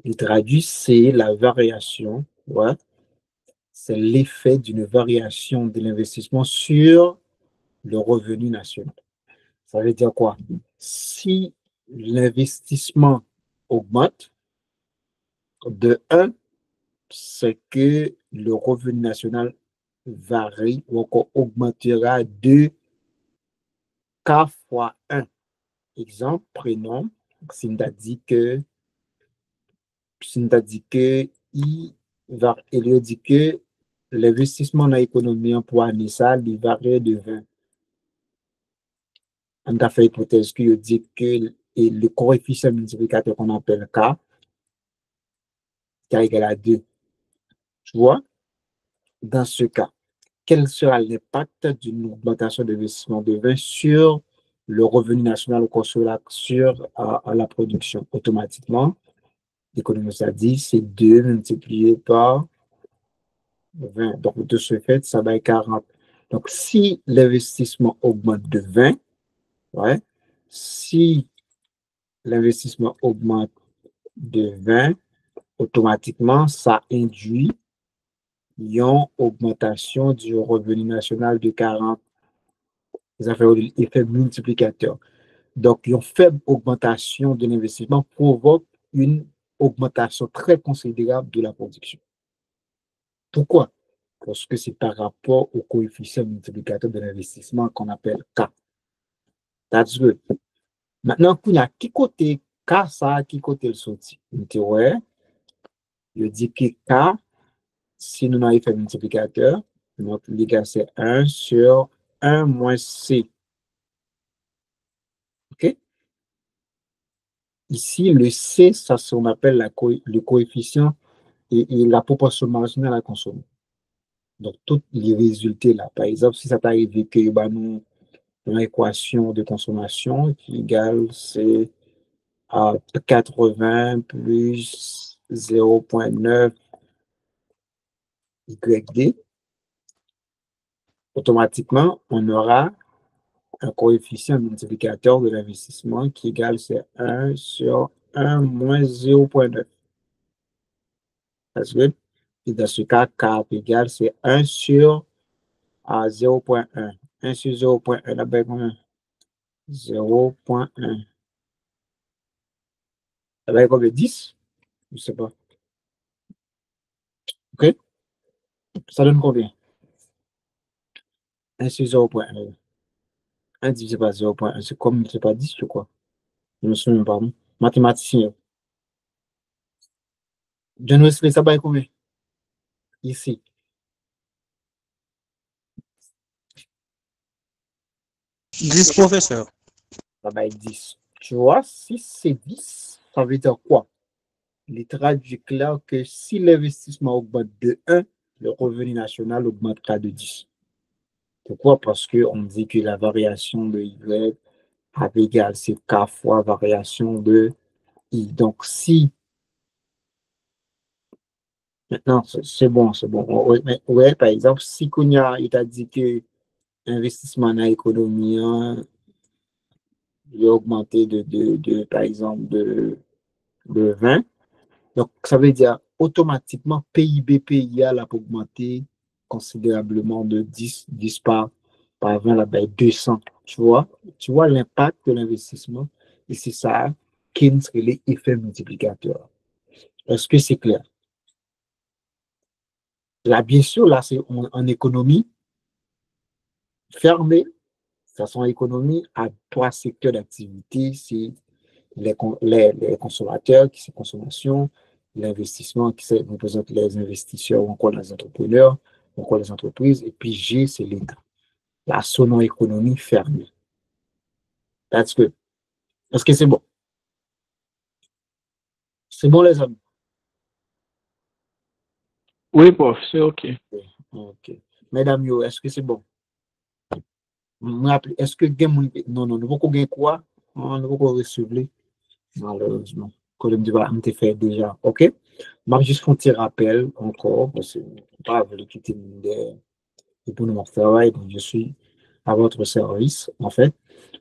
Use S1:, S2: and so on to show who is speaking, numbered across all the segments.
S1: Il traduit, c'est la variation, ouais, c'est l'effet d'une variation de l'investissement sur le revenu national. Ça veut dire quoi? Si l'investissement augmente, de un, c'est que le revenu national varie ou encore augmentera de K fois 1. Exemple, prenons, si on a dit que, il dit que l'investissement dans l'économie pour année ça, il varie de 20. On a fait l'hypothèse qu'il dit que le coefficient multiplicateur qu'on appelle K, K égale à 2. Tu vois? Dans ce cas, quel sera l'impact d'une augmentation d'investissement de 20 sur le revenu national ou sur la production? Automatiquement, l'économiste a dit, c'est 2 multiplié par 20. Donc, de ce fait, ça va être 40. Donc, si l'investissement augmente de 20, ouais, si l'investissement augmente de 20, automatiquement, ça induit une augmentation du revenu national de 40. Ça fait l'effet multiplicateur. Donc, une faible augmentation de l'investissement provoque une augmentation très considérable de la production. Pourquoi? Parce que c'est par rapport au coefficient multiplicateur de l'investissement qu'on appelle K. That's good. Maintenant, qui côté K ça, qui côté le sorti? Ouais, je dis que K, si nous avons l'effet multiplicateur, notre l'égal c'est 1 sur 1 moins C. OK? Ici, le C, ça, c'est on appelle le coefficient et la proportion marginale à consommer. Donc, tous les résultats là, par exemple, si ça t'arrive que bah, nous une équation de consommation qui égale c'est à 80 plus 0,9 YD, automatiquement, on aura un coefficient multiplicateur de l'investissement qui égale c'est 1 sur 1 moins 0,9. Parce que et dans ce cas, K égale c'est 1 sur 0,1. 1 sur 0,1, là-bas, combien? 0,1. Là-bas, combien? 10? Je ne sais pas. OK? Ça donne combien? 1 sur 0,1. 1 divisé par 0,1, c'est comme, c'est pas 10, je crois. Je me souviens pas. Mathématicien. John Wesley, ça va être combien? Ici.
S2: 10, professeur.
S1: Ça va être 10. Tu vois, si c'est 10, ça veut dire quoi? Il traduit clair que si l'investissement augmente de 1, le revenu national augmentera de 10. Pourquoi? Parce qu'on dit que la variation de Y égale c'est K fois variation de I. Donc, si, maintenant, c'est bon, c'est bon. Ouais, par exemple, si Kounia, il t'a dit que l'investissement dans l'économie, hein, il a augmenté par exemple, de 20. Donc, ça veut dire automatiquement, PIB, PIA l'a augmenté considérablement de 10 par 20, là, ben 200. Tu vois l'impact de l'investissement et c'est ça qui est l'effet multiplicateur. Est-ce que c'est clair? Là, bien sûr, là, c'est en économie fermée. De façon économie à 3 secteurs d'activité, c'est les consommateurs qui sont consommation, l'investissement qui représente les investisseurs ou encore les entrepreneurs, ou encore les entreprises, et puis G, c'est l'État. La sono-économie fermée. That's good. Est-ce que c'est bon? C'est bon, les amis?
S2: Oui, prof, c'est OK.
S1: OK. Mesdames, yo, est-ce que c'est bon? Est-ce que non, non, nous ne pouvons pas quoi? On ne peut pas recevoir, malheureusement. Comme je me dis, voilà, on t'a fait déjà. OK? Je juste un petit rappel encore, parce que je ne pas voulu quitter et pour mon travail, donc je suis à votre service, en fait.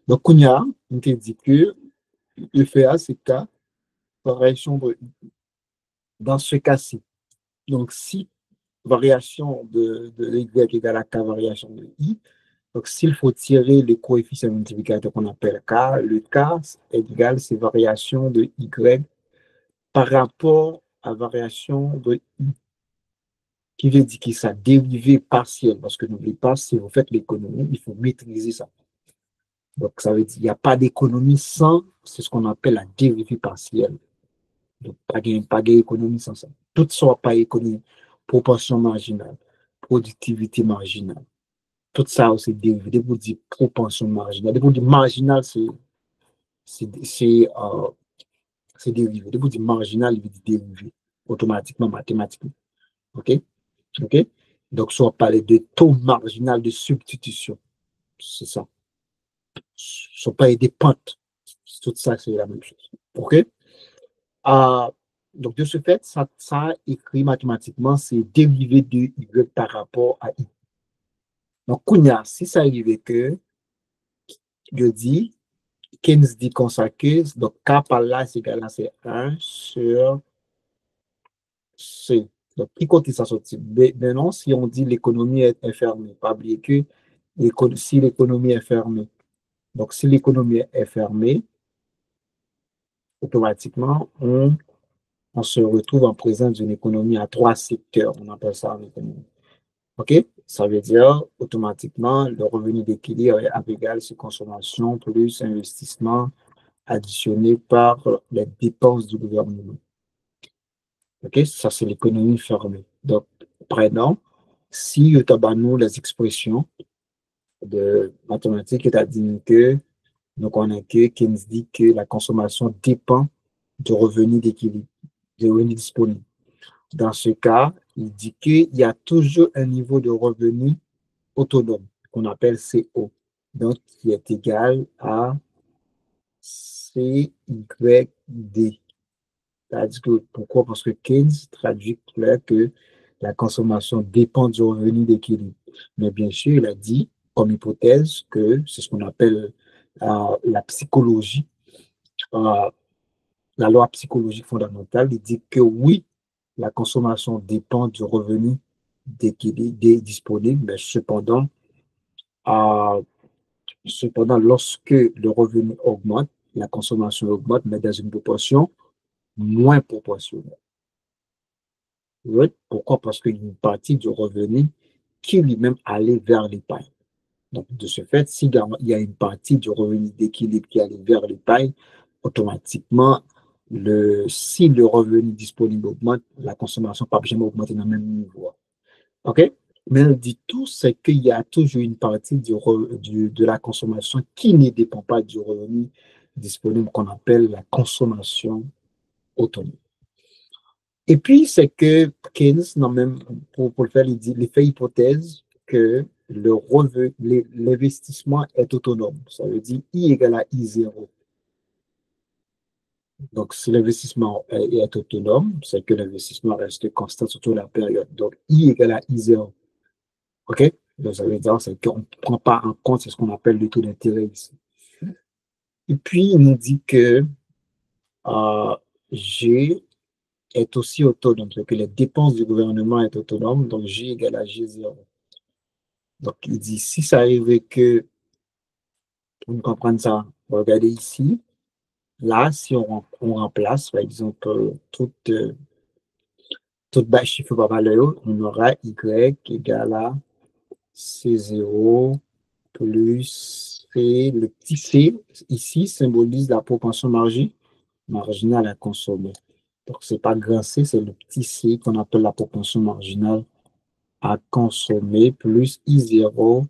S1: Donc, Kounia, on te dit que le FA, c'est ta correction de dans ce cas-ci, donc si variation de y égale à k variation de i, donc s'il faut tirer le coefficient multiplicateur qu'on appelle k, le k est égal, c'est variation de y par rapport à variation de i, qui veut dire que sa dérivée partielle, parce que n'oubliez pas, si vous faites l'économie, il faut maîtriser ça. Donc ça veut dire qu'il n'y a pas d'économie sans, c'est ce qu'on appelle la dérivée partielle. Donc pas d'économie sans ça. Tout ça pas économie, proportion marginale, productivité marginale. Tout ça, c'est dérivé. Dès que vous dites proportion marginale, dès que vous dites marginal, c'est dérivé. Dès que vous dites marginal, il veut dire dérivé, automatiquement, mathématiquement. OK? OK? Donc, soit parler de taux marginal de substitution. C'est ça. Soit parler des pentes. Tout ça, c'est la même chose. OK? Donc, de ce fait, ça écrit mathématiquement, c'est dérivé de y par rapport à i. Donc, Kounia, si ça arrivait que je dis, Keynes dit qu'on s'accuse, donc K par là, c'est égal à c'est 1 sur C. Donc, qui côté ça sortit? Maintenant, si on dit l'économie est fermée, pas oublier que si l'économie est fermée, donc si l'économie est fermée, automatiquement, on se retrouve en présence d'une économie à 3 secteurs. On appelle ça en économie. OK? Ça veut dire, automatiquement, le revenu d'équilibre est égal sur consommation plus investissement additionné par les dépenses du gouvernement. OK? Ça, c'est l'économie fermée. Donc, prenons, si tu as les expressions de mathématiques, c'est-à-dire que, donc on a que Keynes dit que la consommation dépend du revenu d'équilibre, du revenu disponible. Dans ce cas, il dit qu'il y a toujours un niveau de revenu autonome qu'on appelle CO, donc qui est égal à CYD. C'est-à-dire que, pourquoi? Parce que Keynes traduit clair que la consommation dépend du revenu d'équilibre. Mais bien sûr, il a dit comme hypothèse que c'est ce qu'on appelle la psychologie, la loi psychologique fondamentale. Il dit que oui, la consommation dépend du revenu d'équilibre disponible, mais cependant, lorsque le revenu augmente, la consommation augmente, mais dans une proportion moins proportionnelle. Oui. Pourquoi? Parce qu'il y a une partie du revenu qui lui-même allait vers l'épargne. Donc, de ce fait, s'il y a une partie du revenu d'équilibre qui allait vers l'épargne, automatiquement, si le revenu disponible augmente, la consommation ne peut jamais augmenter dans le même niveau. OK? Mais le dit tout, c'est qu'il y a toujours une partie de la consommation qui ne dépend pas du revenu disponible qu'on appelle la consommation autonome. Et puis, c'est que Keynes, même pour le faire, il fait hypothèse que l'investissement est autonome. Ça veut dire I égale à I0. Donc, si l'investissement est autonome, c'est que l'investissement reste constant sur toute la période. Donc, I égale à I0. OK? Donc, ça veut dire qu'on ne prend pas en compte ce qu'on appelle le taux d'intérêt ici. Et puis, il nous dit que G est aussi autonome, c'est que les dépenses du gouvernement sont autonomes, donc G égale à G0. Donc, il dit, si ça arrivait que, pour nous comprendre ça, regardez ici, là, si on remplace, par exemple, toute base chiffre par valeur, on aura Y égale à C0 plus C, le petit C, ici, symbolise la proportion marginale à consommer. Donc, ce n'est pas grand C, c'est le petit C qu'on appelle la proportion marginale à consommer, plus I0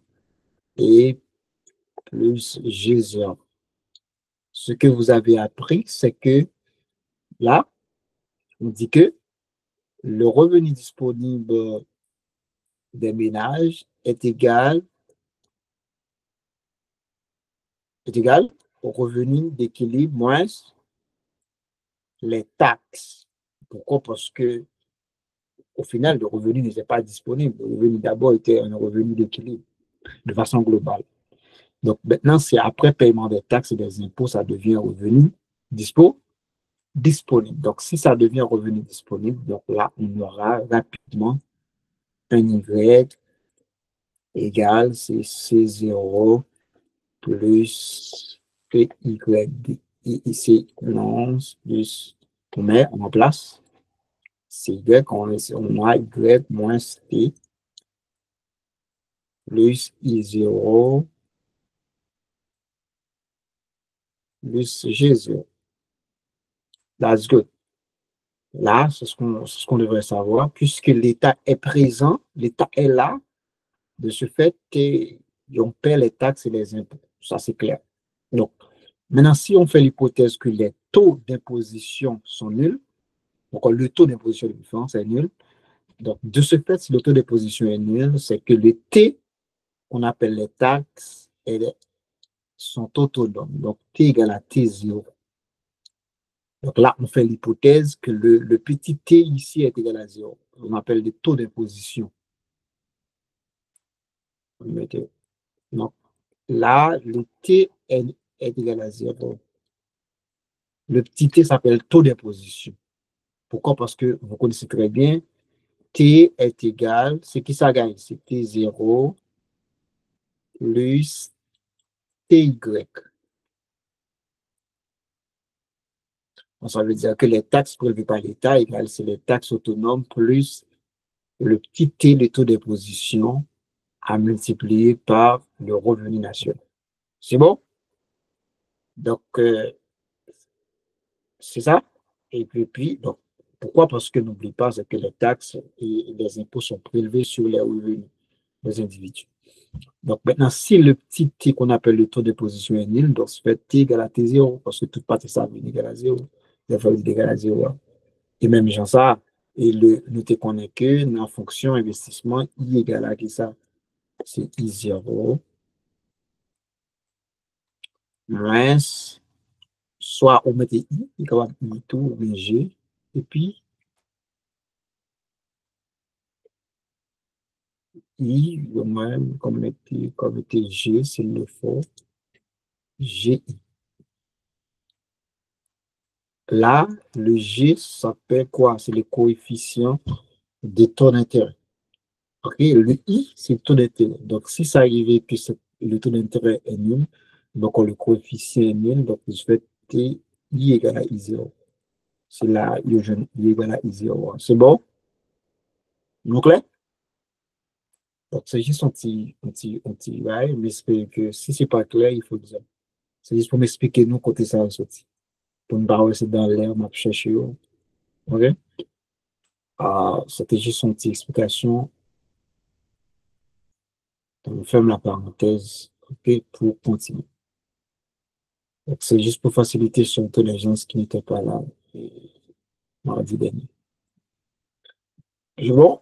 S1: et plus G0. Ce que vous avez appris, c'est que là, on dit que le revenu disponible des ménages est égal au revenu d'équilibre moins les taxes. Pourquoi? Parce que au final, le revenu n'était pas disponible. Le revenu d'abord était un revenu d'équilibre de façon globale. Donc maintenant, c'est après paiement des taxes et des impôts, ça devient un revenu disponible. disponible. Donc, si ça devient revenu disponible, donc là, on aura rapidement un Y égale C0 plus PY. Ici, on plus, on met en place CY, on a Y moins T plus I0 plus G0. That's good. Là, c'est ce qu'on devrait savoir, puisque l'État est présent, l'État est là, de ce fait qu'on paie les taxes et les impôts. Ça, c'est clair. Donc, maintenant, si on fait l'hypothèse que les taux d'imposition sont nuls, donc le taux d'imposition de différence est nul, donc de ce fait, si le taux d'imposition est nul, c'est que les T, qu'on appelle les taxes, sont autonomes. Donc, T égale à T0. Donc là, on fait l'hypothèse que le petit t ici est égal à 0. On appelle le taux d'imposition. Donc là, le t est égal à 0. Le petit t s'appelle taux d'imposition. Pourquoi? Parce que vous connaissez très bien, t est égal, c'est qui ça gagne? C'est t0 plus ty. Donc, ça veut dire que les taxes prélevées par l'État égale, c'est les taxes autonomes plus le petit t, le taux d'imposition, à multiplier par le revenu national. C'est bon? Donc, c'est ça. Et puis donc, pourquoi? Parce que n'oublie pas que les taxes et les impôts sont prélevés sur les revenus des individus. Donc, maintenant, si le petit t qu'on appelle le taux de position est nul, donc ça fait t égale à t0, parce que toute partie ça veut égal à 0, ça veut égal à 0. Et même genre ça, et noter qu'on est que dans la fonction investissement, i égale à qui ça? C'est i0 moins, soit on mettait i, il capable i tout, ou bien g, et puis i, même comme était g, s'il le faut, gi. Là, le g s'appelle quoi? C'est le coefficient des taux d'intérêt. Ok, le i, c'est le taux d'intérêt. Donc, si ça arrivait que le taux d'intérêt est nul, donc le coefficient est nul, donc je fais t, i égale à i0. C'est là, i égale à i0. C'est bon? Donc là, donc c'est juste ouais, mais que si c'est pas clair, il faut dire. C'est juste pour m'expliquer nous côté ça sorti. Pour ne pas rester dans l'air, m'a cherché. OK? C'était juste une petite explication. On ferme la parenthèse. OK? Pour continuer. C'est juste pour faciliter surtout les gens qui n'étaient pas là mardi dernier. Et bon,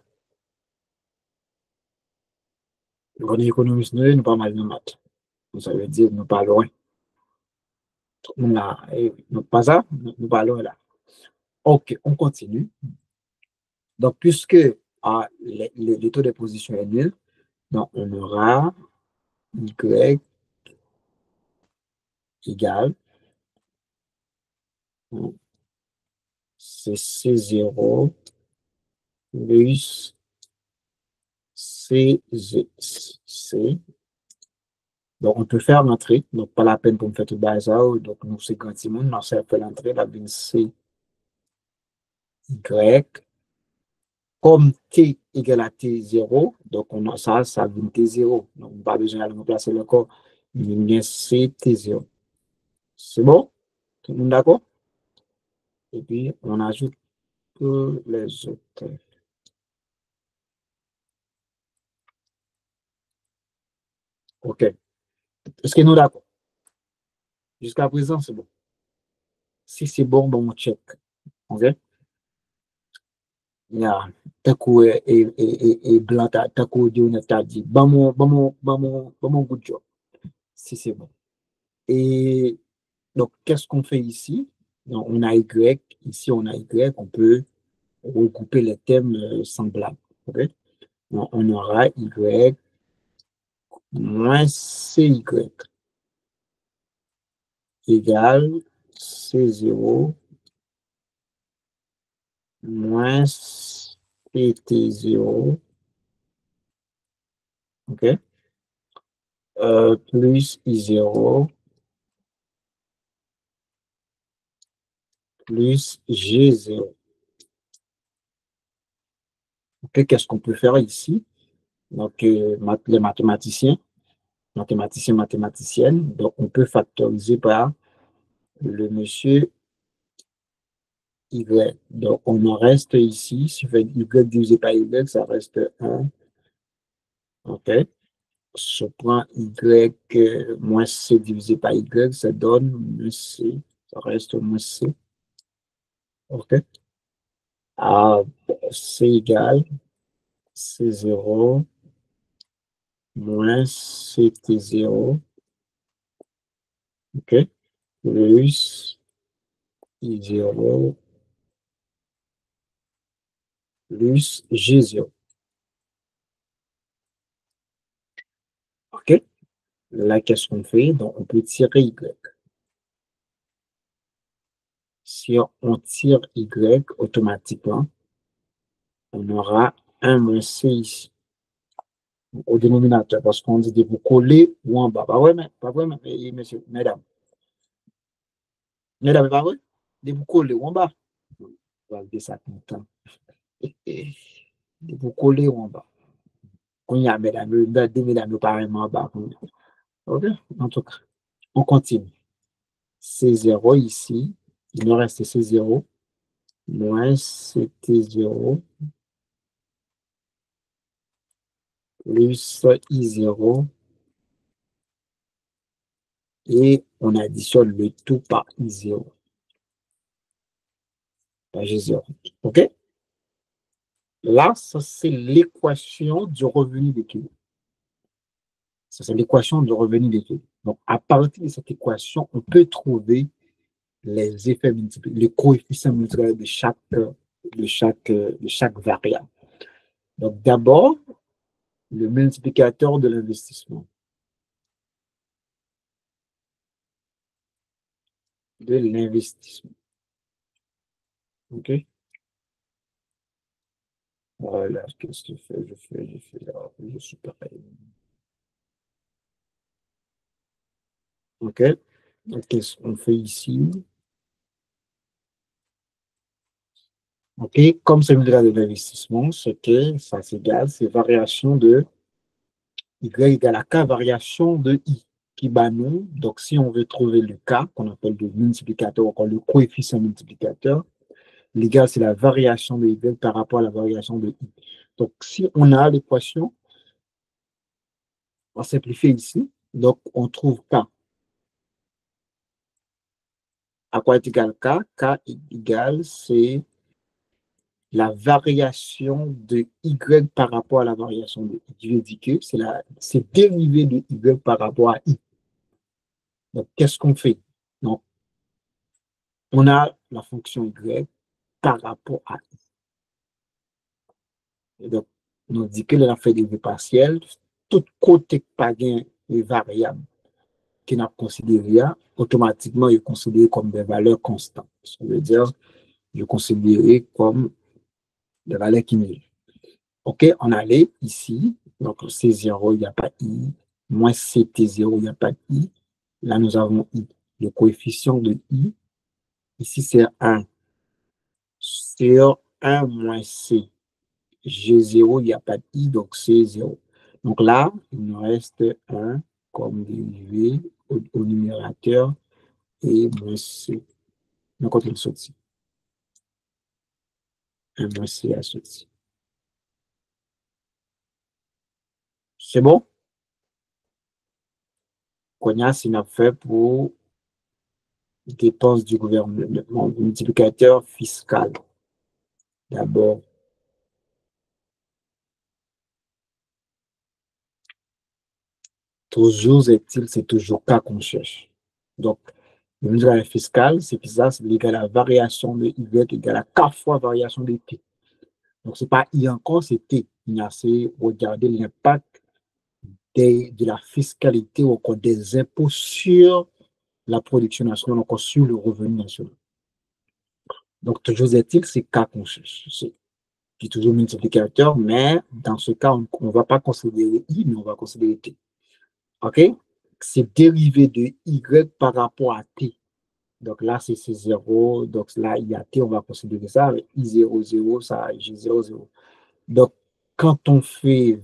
S1: on est économiste, nous pas mal de maths. Ça veut dire nous pas loin. Nous pas ça, nous pas loin là. OK, on continue. Donc, puisque le taux de position est nul, donc on aura Y égale, c'est C0 plus C. Donc, on peut faire l'entrée. Donc, pas la peine pour me faire tout le bazar. Donc, nous, c'est grand monde. On fait l'entrée. La ville C, Y. Comme T égale à T0, donc on a ça vient T0. Donc, on n'a pas besoin de remplacer le corps. Il vient C, T0. C'est bon? Tout le monde d'accord? Et puis, on ajoute tous les autres. OK. Est-ce que nous d'accord? Jusqu'à présent, c'est bon. Si c'est bon, bon, on check. OK? Yeah. Tant et blanc, tant qu'on dit, on t'a dit, bon, good job. Si c'est bon. Et donc, qu'est-ce qu'on fait ici? Donc, on a Y. Ici, on a Y. On peut regrouper les thèmes semblables. Okay? Donc, on aura Y moins CY égale C0 moins CT0, OK, plus I0, plus G0. OK, qu'est-ce qu'on peut faire ici? Donc, les mathématiciennes, donc on peut factoriser par le monsieur Y. Donc, on en reste ici, si on fait Y divisé par Y, ça reste 1. OK. Je prends Y moins C divisé par Y, ça donne moins C. Ça reste moins C. OK. C égale C0 moins CT0. OK. Plus I0 plus G0. OK. Là, qu'est-ce qu'on fait? Donc, on peut tirer Y. Si on tire Y, automatiquement, on aura un moins C ici, au dénominateur, parce qu'on dit de vous coller ou en bas. Pas vrai, pas vrai, messieurs, mesdames. Mesdames, pas vrai? De vous coller ou en bas. On va dire ça tout le temps. De vous coller ou en bas. Quand il y a mesdames, des mesdames, pareillement en bas. OK? En tout cas, on continue. C0 ici, il nous reste C0 moins CT0 plus I0 et on additionne le tout par I0, par G0. OK? Là, ça, c'est l'équation du revenu d'équilibre. Ça, c'est l'équation du revenu d'équilibre. Donc, à partir de cette équation, on peut trouver les effets multiples, les coefficients multipliés de chaque variable. Donc, d'abord, le multiplicateur de l'investissement. De l'investissement. OK? Voilà, qu'est-ce que je fais? Je fais là, je suis pareil. OK? Donc, qu'est-ce qu'on fait ici? OK? Comme c'est une grade de l'investissement, ce que ça s'égale, c'est variation de Y égale à K variation de I qui bat nous. Donc, si on veut trouver le K, qu'on appelle le multiplicateur, encore le coefficient multiplicateur, l'égal, c'est la variation de Y par rapport à la variation de I. Donc, si on a l'équation, on simplifie ici. Donc, on trouve K. À quoi est égal K? K égale, c'est la variation de Y par rapport à la variation de I. Je dis que c'est dérivé de Y par rapport à I. Donc, qu'est-ce qu'on fait? Donc, on a la fonction Y par rapport à I. Et donc, on dit que la fait dérivé partiel, tout côté pas gain les variables qui n'a considéré, automatiquement, est considéré comme des valeurs constantes. Ça veut dire, je considéré comme des valeurs qui nulles. OK, on allait ici, donc C0, il n'y a pas I, moins CT0, il n'y a pas I. Là, nous avons I. Le coefficient de I, ici, c'est 1 sur 1 moins C. G0, il n'y a pas de I, donc c'est 0. Donc là, il nous reste 1 comme dérivé au numérateur et moins C. Donc, on sorti. 1 moins C à sorti. C'est bon? Qu'on a, c'est une affaire pour dépenses du gouvernement, multiplicateur fiscal. D'abord, toujours est-il, c'est toujours cas qu'on cherche. Donc, le multiplicateur fiscal, c'est que ça, c'est égal à la variation de Y égale à K fois variation de T. Donc, ce n'est pas I encore, c'est T. Il a assez regarder l'impact de la fiscalité ou encore des impôts sur la production nationale, encore sur le revenu national. Donc, toujours est-il, c'est cas qu'on cherche. C'est toujours multiplicateur, mais dans ce cas, on ne va pas considérer I, mais on va considérer T. OK? C'est dérivé de Y par rapport à T. Donc là, c'est 0. Donc là, il y a T, on va considérer ça avec I0, 0, ça, G0, 0. Donc, quand on fait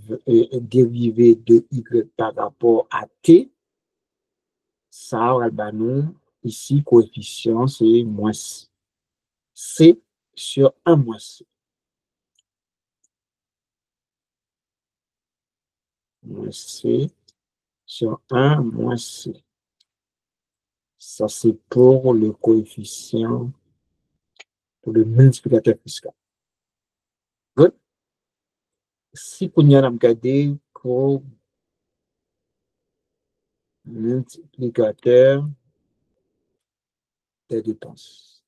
S1: dérivé de Y par rapport à T, ça, ben nous, ici, coefficient, c'est moins C sur 1 moins C. Moins C sur 1 moins C. Ça, c'est pour le coefficient, pour le multiplicateur fiscal. Good. Si on y a regardé pour multiplicateur des dépenses.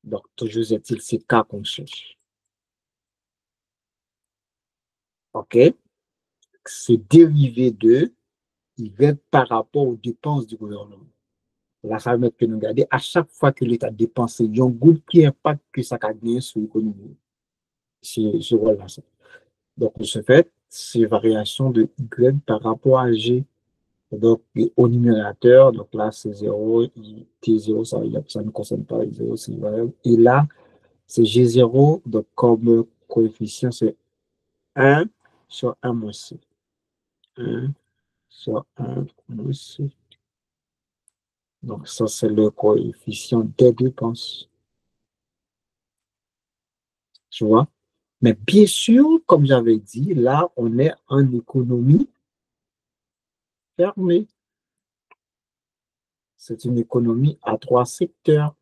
S1: Donc, toujours est-il, c'est cas qu'on cherche. OK? C'est dérivé de Y par rapport aux dépenses du gouvernement. Là, ça veut dire que nous regardons à chaque fois que l'État dépense, il y a un groupe qui impacte que ça a gagné sur l'économie. C'est voilà ça. Donc, de ce fait, c'est variation de Y par rapport à G. Donc, au numérateur, donc là, c'est 0, T0, ça ne concerne pas 0, c'est variable. Et là, c'est G0, donc comme coefficient, c'est 1 sur 1 moins C. 1 sur 1 moins C. Donc, ça, c'est le coefficient des dépenses. Tu vois? Mais bien sûr, comme j'avais dit, là, on est en économie fermée. C'est une économie à 3 secteurs.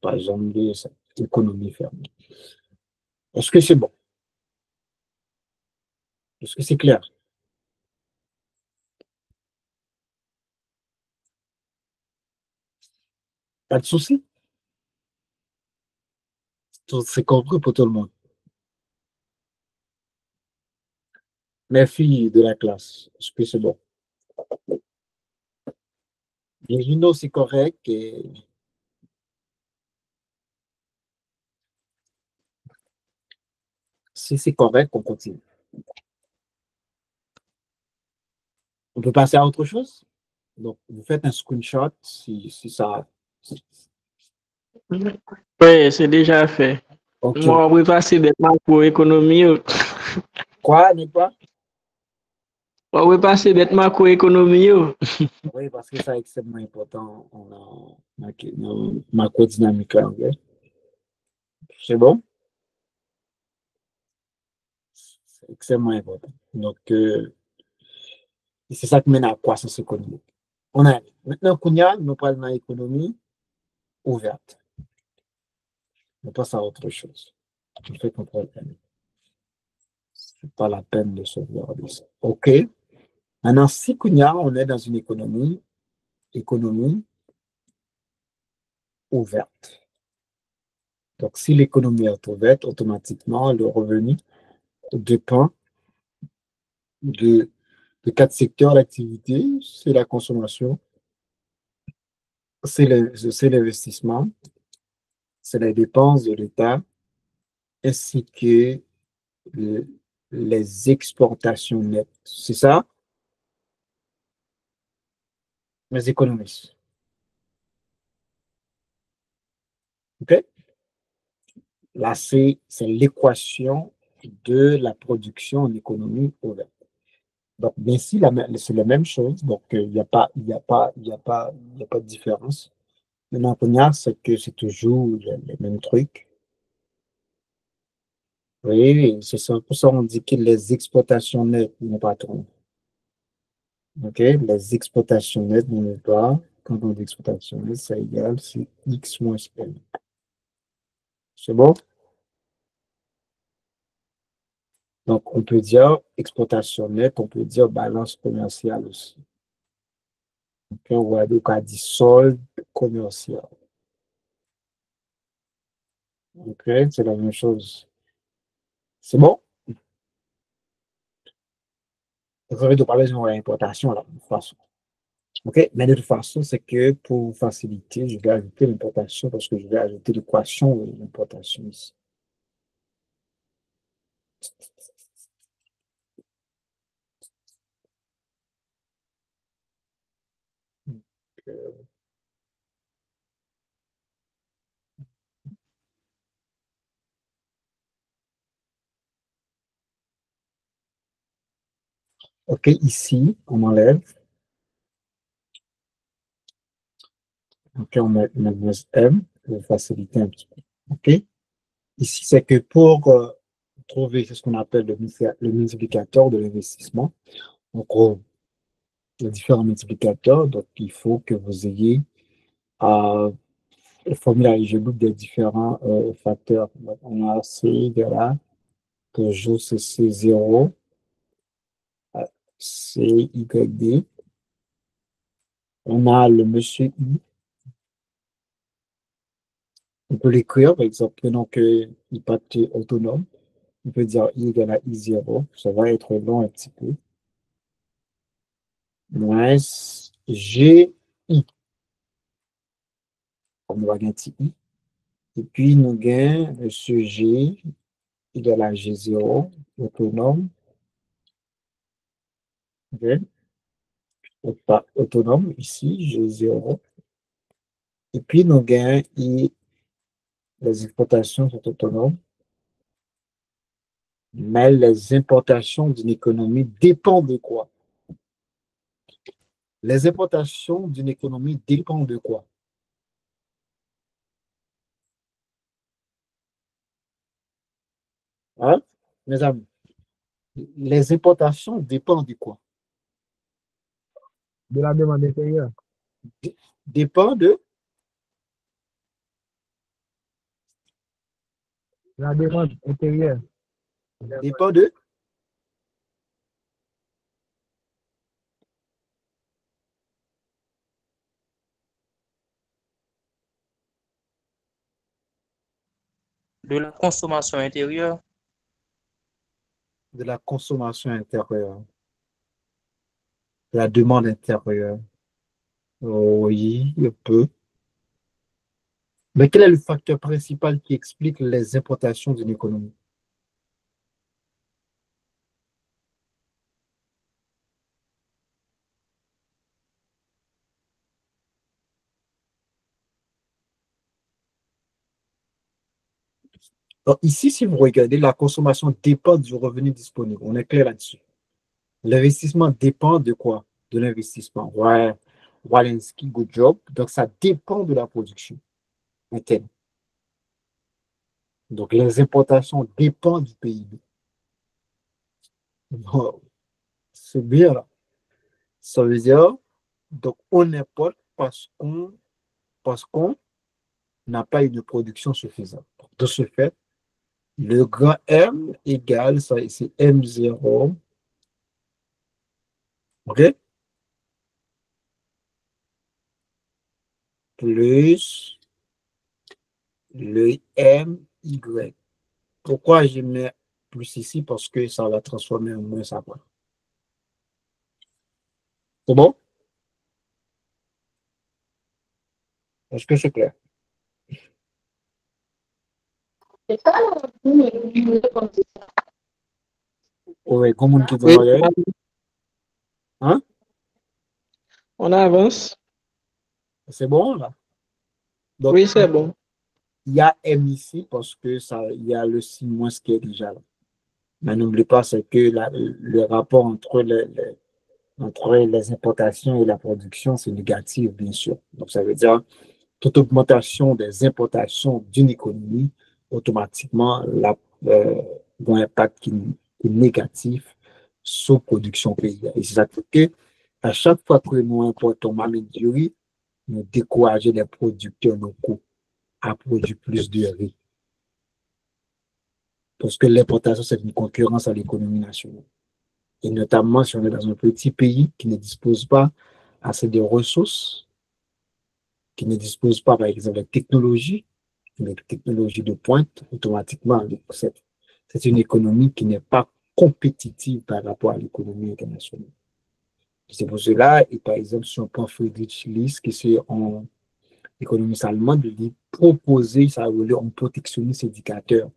S1: Par exemple, économie fermée. Est-ce que c'est bon? Est-ce que c'est clair? Pas de souci? C'est compris pour tout le monde. Mes filles de la classe, est-ce que c'est bon? Les journaux, c'est correct. Et si c'est correct, on continue. On peut passer à autre chose? Donc, vous faites un screenshot si ça.
S2: Oui, c'est déjà fait.
S1: OK.
S2: Moi, on va passer des macroéconomie.
S1: Quoi, n'est-ce pas?
S2: On va passer des macroéconomie.
S1: Oui, parce que c'est extrêmement important en macrodynamique. Okay? C'est bon? C'est extrêmement important. Donc, c'est ça qui mène à la croissance économique. On a maintenant, Kounia, nous parlons d'économie ouverte. On passe à autre chose. Je fais comprendre. C'est pas la peine de se regarder ça. OK. Maintenant, si Kounia, on est dans une économie ouverte. Donc, si l'économie est ouverte, automatiquement, le revenu dépend de 4 secteurs d'activité. C'est la consommation, c'est l'investissement, c'est les dépenses de l'État, ainsi que le- les exportations nettes. C'est ça, mes économistes. OK? Là, c'est l'équation de la production en économie ouverte. Donc, bien si c'est la même chose, donc il n'y a pas, il y a pas, il y a pas, il y a pas de différence. Maintenant, c'est que c'est toujours les mêmes trucs. Oui, c'est ça. Pour ça, on dit que les exportations nettes, mon patron. OK? Les exportations nettes, mon pas. Quand on dit exportation nette, c'est égal, c'est X moins N. C'est bon? Donc, on peut dire exportation nette, on peut dire balance commerciale aussi. Donc, on va dire solde commercial. OK? C'est la même chose. C'est bon? Vous avez de parler de l'importation, là, de toute façon. OK? Mais de toute façon, c'est que pour faciliter, je vais ajouter l'importation parce que je vais ajouter l'équation de l'importation ici. OK, ici, on enlève. OK, on met M pour faciliter un petit peu. OK? Ici, c'est que pour trouver ce qu'on appelle le multiplicateur de l'investissement, donc les différents multiplicateurs, donc il faut que vous ayez la formule algébrique des différents facteurs. Donc, on a C égale à toujours c'est 0, C, Y, D. On a le monsieur I. On peut l'écrire, par exemple, donc il peut être autonome. On peut dire I égale à I0. Ça va être long un petit peu. Moins GI. On va gagner I. Et puis, nous gagnons monsieur G égale à G0, autonome. Okay. Pas autonome ici, G0. Et puis, nous gagnons I. Les exportations sont autonomes. Mais les importations d'une économie dépendent de quoi? Les importations d'une économie dépendent de quoi? Hein? Mes amis, les importations dépendent de quoi?
S3: De la demande intérieure.
S1: Dépend de
S3: La demande intérieure.
S1: dépend de
S4: De la consommation intérieure.
S1: de la consommation intérieure, de la demande intérieure. Oui, un peu. Mais quel est le facteur principal qui explique les importations d'une économie? Donc, ici, si vous regardez, la consommation dépend du revenu disponible. On est clair là-dessus. L'investissement dépend de quoi? De l'investissement. Ouais. Walensky, good job. Donc, ça dépend de la production interne. Donc, les importations dépendent du PIB. Wow. C'est bien là. Ça veut dire, donc, on importe parce qu'on n'a pas une production suffisante. De ce fait, le grand M égale, ça, c'est M0, OK? Plus le MY. Pourquoi je mets plus ici? Parce que ça va transformer en moins après. C'est bon? Est-ce que c'est clair? Oui, comme on qui dit
S2: Oui,
S1: hein?
S2: on avance.
S1: C'est bon là? Donc,
S2: Oui, c'est bon.
S1: il y a M ici parce que ça, il y a le signe moins qui est déjà là. Mais n'oublie pas, c'est que le rapport entre les importations et la production, c'est négatif, bien sûr. Donc, ça veut dire toute augmentation des importations d'une économie, automatiquement, a un impact qui est négatif sur la production pays. Et c'est ça que, à chaque fois que nous importons du riz, nous décourageons les producteurs locaux à produire plus de riz. Parce que l'importation, c'est une concurrence à l'économie nationale. Et notamment si on est dans un petit pays qui ne dispose pas assez de ressources, qui ne dispose pas, par exemple, de technologies, de pointe, automatiquement, c'est une économie qui n'est pas compétitive par rapport à l'économie internationale. C'est pour cela, et par exemple, si on prend Friedrich List, qui c'est en économiste allemande, il proposait, ça veut dire, un protectionnisme indicateur.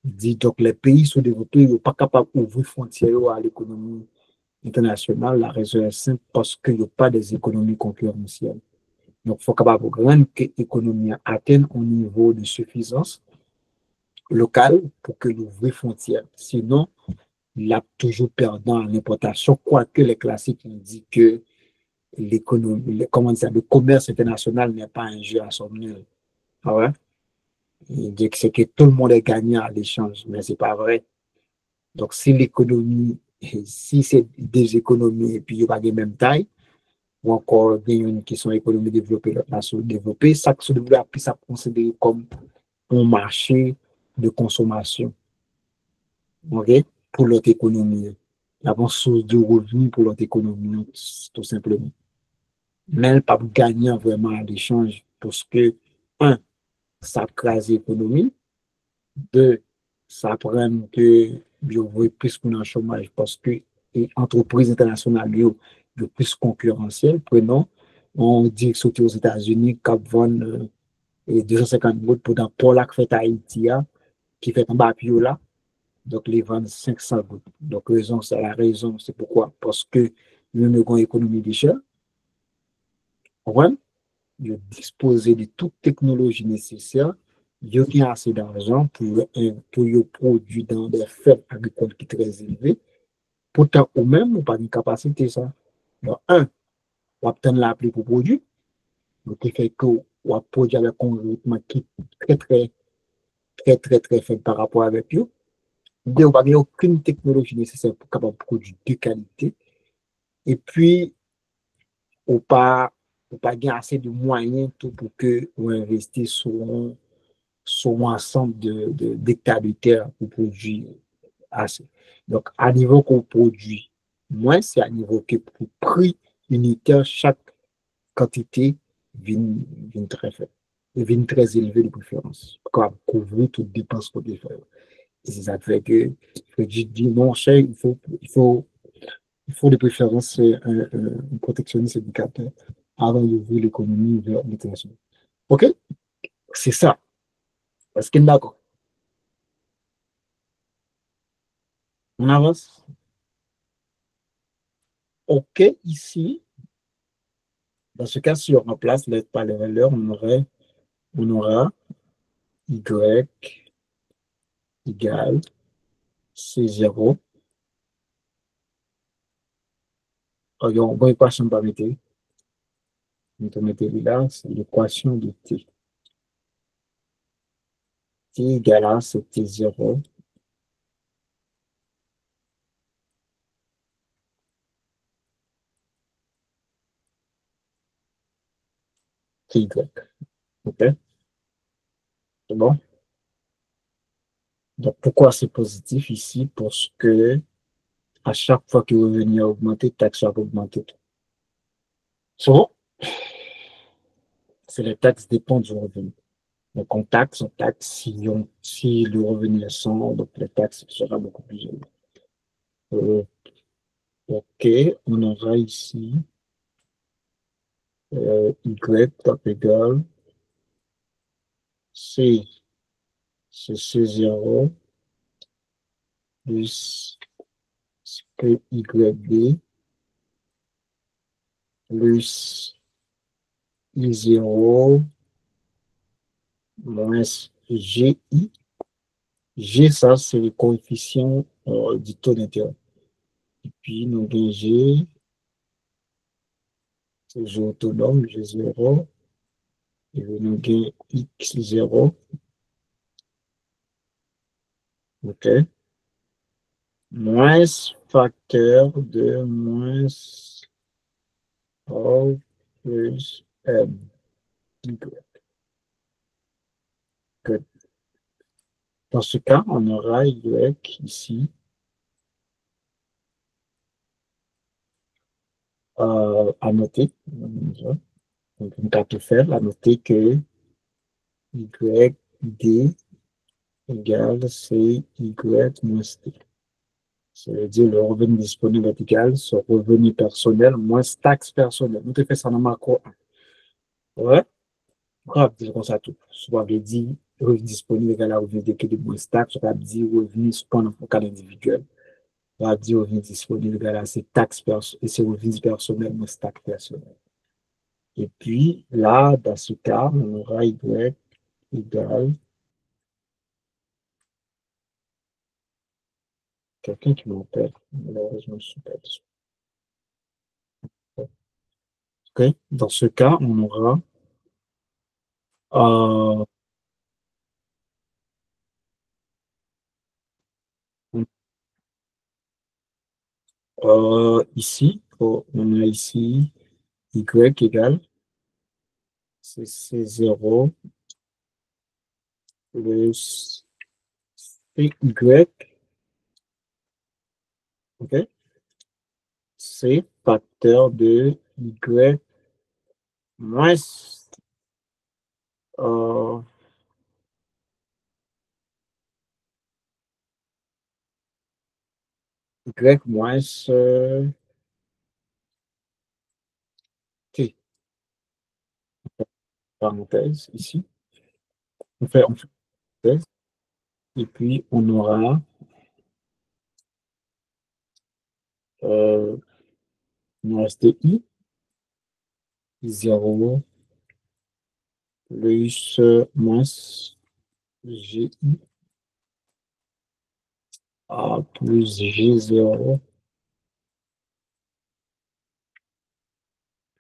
S1: Il dit donc les pays sous-développés ne sont pas capables d'ouvrir frontières à l'économie internationale. La raison est simple parce qu'il n'y a pas des économies concurrentielles. Donc, il faut capable de que l'économie atteigne un niveau de suffisance locale pour que l'ouvrir frontières. Sinon, il a toujours perdant à l'importation, quoique les classiques disent que l'économie, comment dire, le commerce international n'est pas un jeu à somme nulle. Ah ouais? Il dit que c'est que tout le monde est gagnant à l'échange, mais c'est pas vrai. Donc, si l'économie, si c'est des économies et puis il n'y a pas de même taille, ou encore une qui sont économies développées, l'autre nation développée, ça se développe, puis ça considéré comme un marché de consommation, ok, pour l'autre économie. La bonne source de revenus pour l'autre économie, tout simplement. Mais elle pas gagner vraiment à l'échange parce que, un, ça crase l'économie, deux, ça prend que il y a plus qu'on chômage parce que les entreprises internationales sont plus concurrentielles. Prenons, on dit que c'était aux États-Unis, Cap Von et 250 gouttes pour dans Paul fait à Haïti, qui fait un bapio là, donc les vendre 500 gouttes. Donc, raison, c'est la raison, c'est pourquoi. Parce que nous avons une économie d'échelle, ils disposent de toute technologie nécessaire, ils ont assez d'argent pour produire dans des fermes agricoles qui sont très élevées. Pourtant, ou même, ou pas une capacité, ça. Donc, un, on obtient la pluie pour produire, donc, qui fait que on produit avec un rythme qui est très faible par rapport avec eux. Deux, on n'a aucune technologie nécessaire pour capable produire de qualité. Et puis, on pas assez de moyens tout pour que on investisse sur un ensemble d'hectares de terre pour produire assez. Donc, à niveau qu'on produit moins, c'est à niveau que pour prix unitaire, chaque quantité vient très faible. Vient très élevé de préférence. Pour couvrir toutes les dépenses qu'on fait. Et c'est ça qui fait que je dis non, cher, il faut de préférence un protectionniste éducateur avant d'ouvrir l'économie vers l'international. OK? C'est ça. Est-ce qu'il est d'accord? On avance. OK, ici, dans ce cas, si on remplace les valeurs, on aura y égale C0. On va l'équation par mettre. On va mettre là, c'est l'équation de T. T égale à c'est T0. T Y. OK? C'est bon? Donc, pourquoi c'est positif ici? Parce que à chaque fois que le revenu a augmenté, taxe a augmenté. So, c'est les taxes dépendent du revenu. Donc, on taxe si le revenu est 100, donc les taxes sera beaucoup plus élevées. OK, on aura ici Y top égal C, c'est C0 plus PYD plus I0 moins GI. G, ça, c'est le coefficient du taux d'intérêt. Et puis, nous avons G, c'est G autonome, G0. Et nous avons X0. OK. Moins facteur de moins O plus M. Good. Dans ce cas, on aura Y ici à noter. Donc, on va tout faire, à noter que YD égale CY moins T. Ça veut dire le revenu disponible est égal sur revenu personnel moins taxe personnelle. Nous avons fait ça dans macro 1. Ouais? On va dire comme ça tout. Soit on dit revenu disponible égal à revenu d'équilibre moins taxe, on va dire revenu cependant pour cas individuel. On va dire revenu disponible égal à ces taxes et c'est revenu personnel moins taxe personnelle. Et puis là, dans ce cas, on aura Y égale quelqu'un qui m'appelle. Malheureusement, je ne suis pas dessus. Okay. Dans ce cas, on aura ici, on a ici Y égale c'est C0 plus CY, ok? C'est facteur de Y moins Y moins T. Parenthèse ici. On fait parenthèse. Et puis on aura il reste I 0 plus moins GI plus G0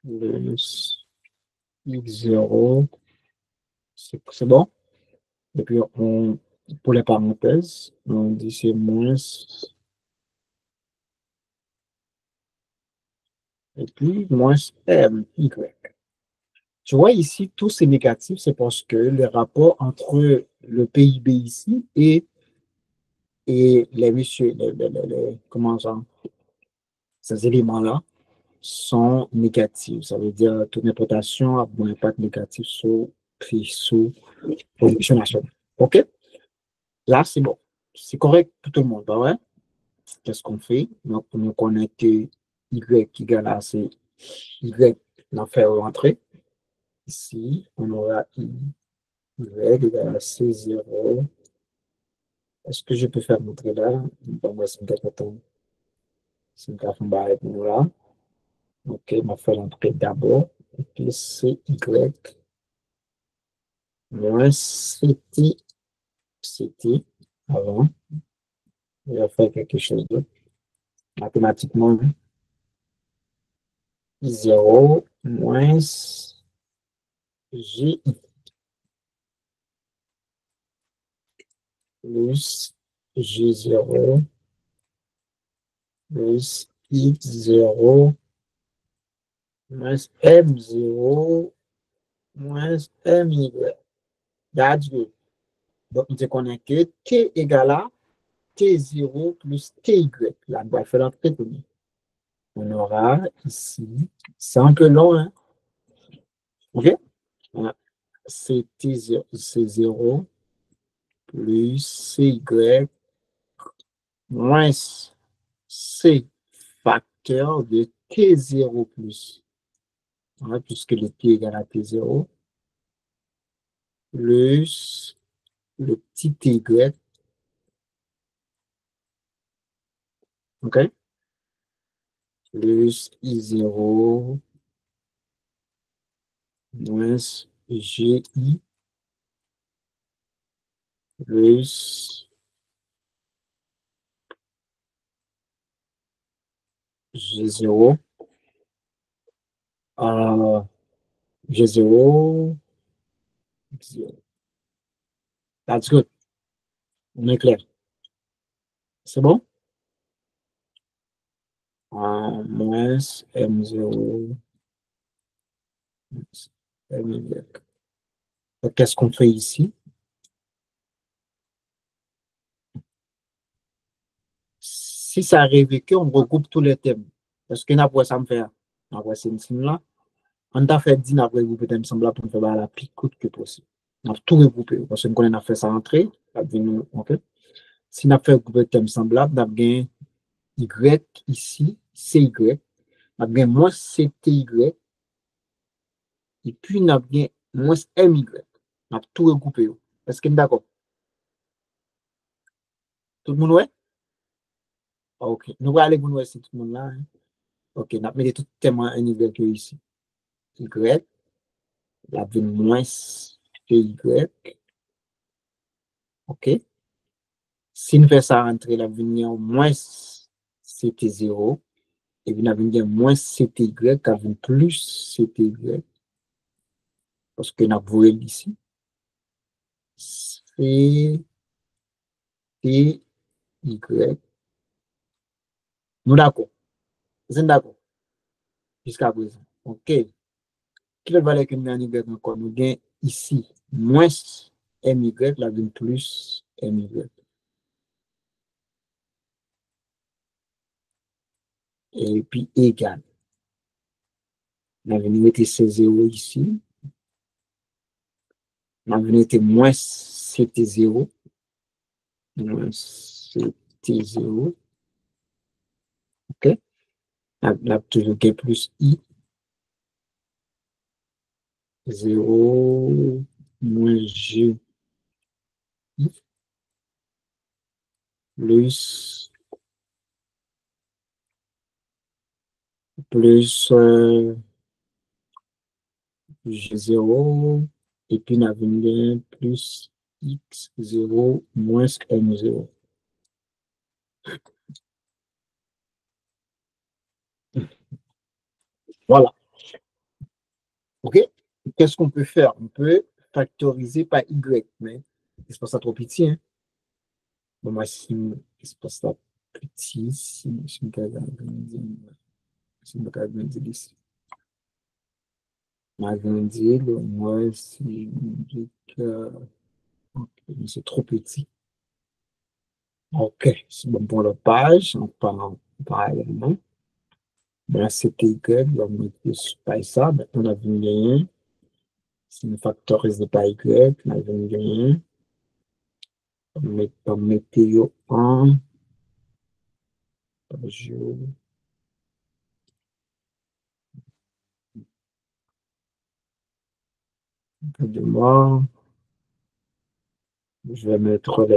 S1: plus X0. C'est bon? Et puis, pour les parenthèses, on dit c'est moins. Et puis, moins MY. Tu vois ici, tous ces négatifs, c'est parce que le rapport entre le PIB ici et les messieurs, comment ça, ces éléments-là sont négatifs. Ça veut dire toute importation a un impact négatif sur prix, sur production nationale. OK? Là, c'est bon. C'est correct pour tout le monde, ouais? Qu'est-ce qu'on fait? Donc, on connaît que Y égale à C. Y, on fait rentrer. Ici, on aura Y égale à C0. Est-ce que je peux faire montrer là? Bon, moi, c'est une carte. C'est une carte avec nous là. OK, on va faire l'entrée d'abord. Et puis, c'est Y moins CT avant. On va faire quelque chose d'autre. Mathématiquement, I0 moins GI plus G0 plus X0 moins M0 moins MY. That's good. Donc, on connaît que T égale à T0 plus TY. Là, on va faire l'entrée pour nous. On aura ici, c'est un peu long, hein? OK? Voilà. C'est T0, C0 plus CY moins C facteur de T0 plus. Voilà, puisque le T égale à T0 plus le petit TY. OK? Plus I0 moins GI plus G0. G0. That's good. On est clair. C'est bon? Moins M0. MY. Qu'est-ce qu'on fait ici? Si ça arrive qu'on regroupe tous les thèmes, parce que après ça me fait, après c'est une là, on a fait 10 après regrouper thème semblable pour faire la plus courte que possible. On a tout regroupé, parce qu'on a fait ça entrer, ok? Si on a fait regrouper thème semblable, on a gagné Y ici, CY, on a bien moins CTY, et puis on a bien moins MY. On a tout regroupé. Est-ce que vous êtes d'accord? Tout le monde, ouais? Ok. Nous allons aller pour nous, tout le monde là. Hein? Ok, on a mis tout tellement un Y ici. Y, la vie moins CY. Ok. Si nous faisons ça rentrer, la vie moins CT0. Et puis, nous avons moins CTY, qui plus CTY. Parce que nous avons ici. CTY. Nous d'accord. Vous êtes d'accord? Jusqu'à présent. OK. Quelle valeur que nous avons Y encore? Nous avons ici moins MY, la vie plus MY. Et puis égal. Nous avons mettre C0 ici. Nous avons mettre moins CT0. Moins CT0. OK. Là, toujours plus I. 0 moins G I plus G0 et puis on a plus X0 moins M0. Voilà. OK? Qu'est-ce qu'on peut faire? On peut factoriser par Y, mais c'est pas ça trop petit. Hein? Bon, moi, si c'est pas ça petit, si je me regarde ici. Agrandir, moi, si c'est trop petit. OK, c'est bon pour la page, on parle parallèlement. Ben, c'était Y, on va mettre pas ça, ben, on a vu rien. Si on factorise de par Y, on a vu rien. On met en je de moi, je vais mettre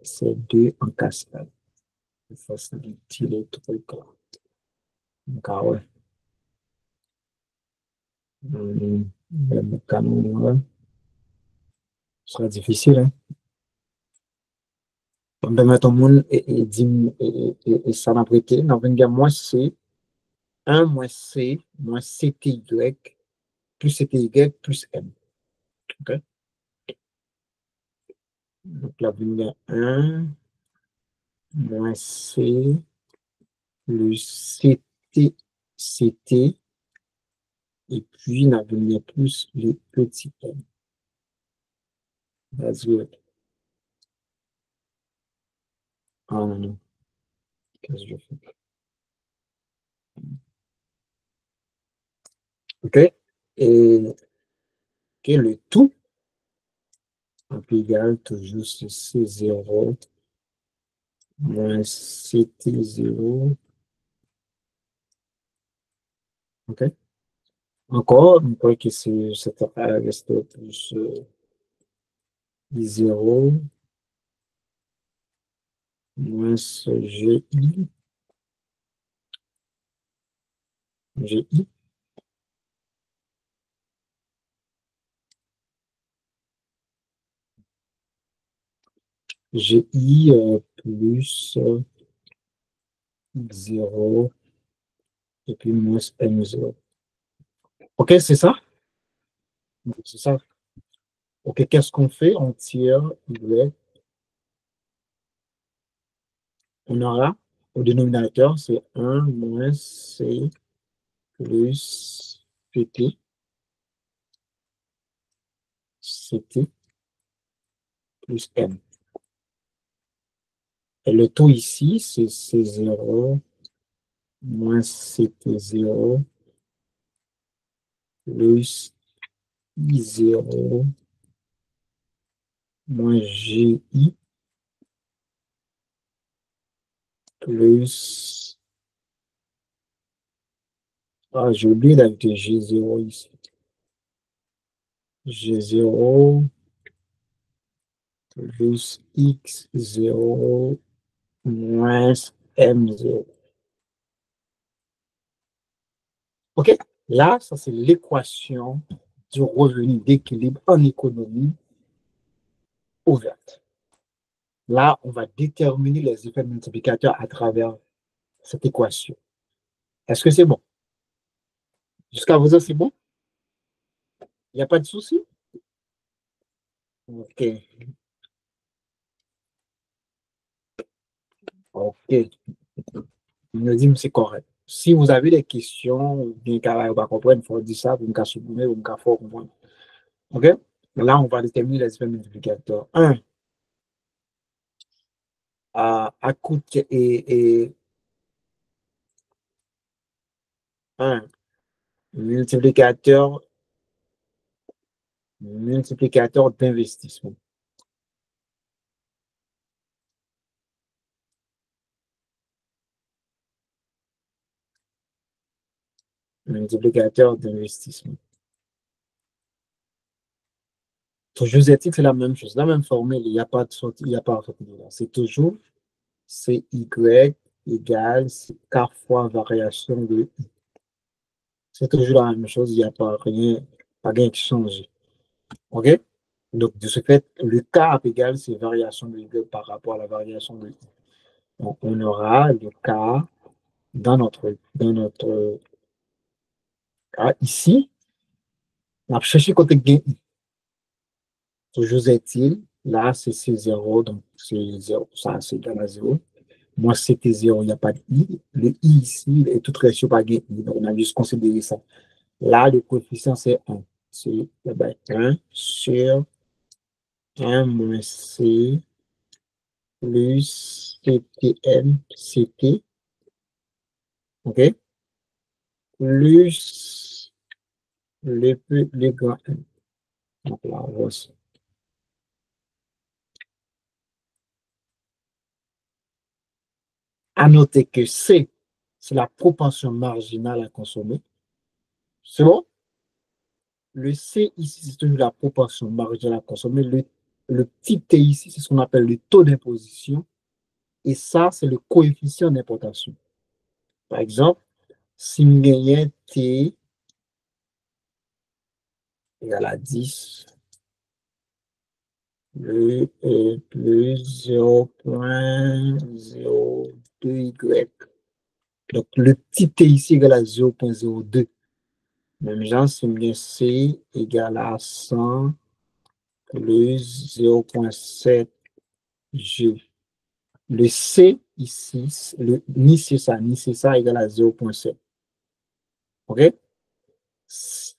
S1: ces deux en cascade. Je vais faciliter les trucs là. Donc, ah ouais. Le canon là, ce sera difficile, hein. On va mettre au monde et ça m'a prêté. On va dire moins C, 1 moins C, moins CTY, plus CTY, plus M. OK? Donc là, on va dire 1 moins C, plus CT, et puis on va dire plus le petit M. That's good. Ah non, non. Qu'est-ce que je fais? OK? Et le tout, on peut égal toujours C0 moins CT0. OK? Encore, on croit que cette affaire reste plus I0 moins GI. GI. GI plus 0 et puis moins M0. OK, c'est ça? C'est ça. OK, qu'est-ce qu'on fait? On tire Y. On aura au dénominateur, c'est 1 moins C plus PT. CT plus M. Et le tout ici, c'est C0 moins CT0 plus I0 moins GI plus... Ah, j'ai oublié d'ajouter G0 ici. G0 plus X0 moins M0. OK? Là, ça, c'est l'équation du revenu d'équilibre en économie ouverte. Là, on va déterminer les effets multiplicateurs à travers cette équation. Est-ce que c'est bon? Jusqu'à présent, c'est bon? Il n'y a pas de souci? OK. OK. Nous disons que c'est correct. Si vous avez des questions, bien qu'à ne pas comprendre, il faut dire ça, vous me souligner, vous me comprendre. OK? Là, on va déterminer les effets multiplicateurs. 1. À coût et 1. Multiplicateur d'investissement. Multiplicateur d'investissement. Toujours est-il que c'est la même chose, la même formule, il n'y a pas de sortie, il n'y a pas de sortie. C'est toujours CY égale K fois variation de I. C'est toujours la même chose, il n'y a pas rien qui change. OK? Donc, de ce fait, le K égale, c'est variation de Y par rapport à la variation de I. Donc, on aura le K dans notre cas ici. On a cherché côté gain I. Toujours est-il, là, c'est 0, donc c'est 0, ça, c'est égal à 0. Moi, c'était 0, il n'y a pas de I. Le I ici est tout ratio par gain I. Donc, on a juste considéré ça. Là, le coefficient, c'est 1. C'est 1 sur 1 moins C plus CTM, CT. OK? Plus le grand M. Donc là, voici. À noter que C, c'est la propension marginale à consommer. C'est bon? Le C ici, c'est toujours la proportion marginale à consommer. Le petit T ici, c'est ce qu'on appelle le taux d'imposition. Et ça, c'est le coefficient d'importation. Par exemple, si je gagne T égale à 10, le plus 0.02Y. Donc, le petit T ici égale à 0.02. Même genre, si je gagne C égale à 100 plus 0.7 G. Le C ici, ni c'est ça égale à 0.7. OK? Si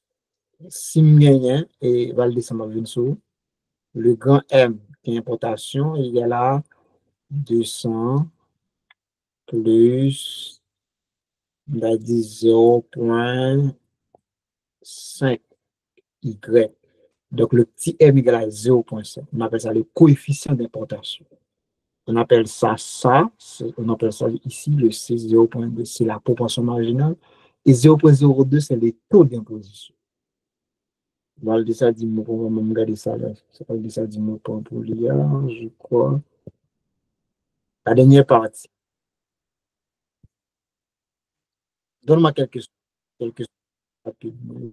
S1: je gagne et va le descendre en dessous, le grand M qui est importation égale à 200 plus 0.5 Y. Donc, le petit M égale à 0.5. On appelle ça le coefficient d'importation. On appelle ça on appelle ça ici le C 0.2, c'est la proportion marginale. Et 0.02, c'est les taux d'imposition. On va le dire ça, on va regarder ça là. Ça va le dire ça, pour l'IA, je crois. La dernière partie. Donne-moi quelques rapidement.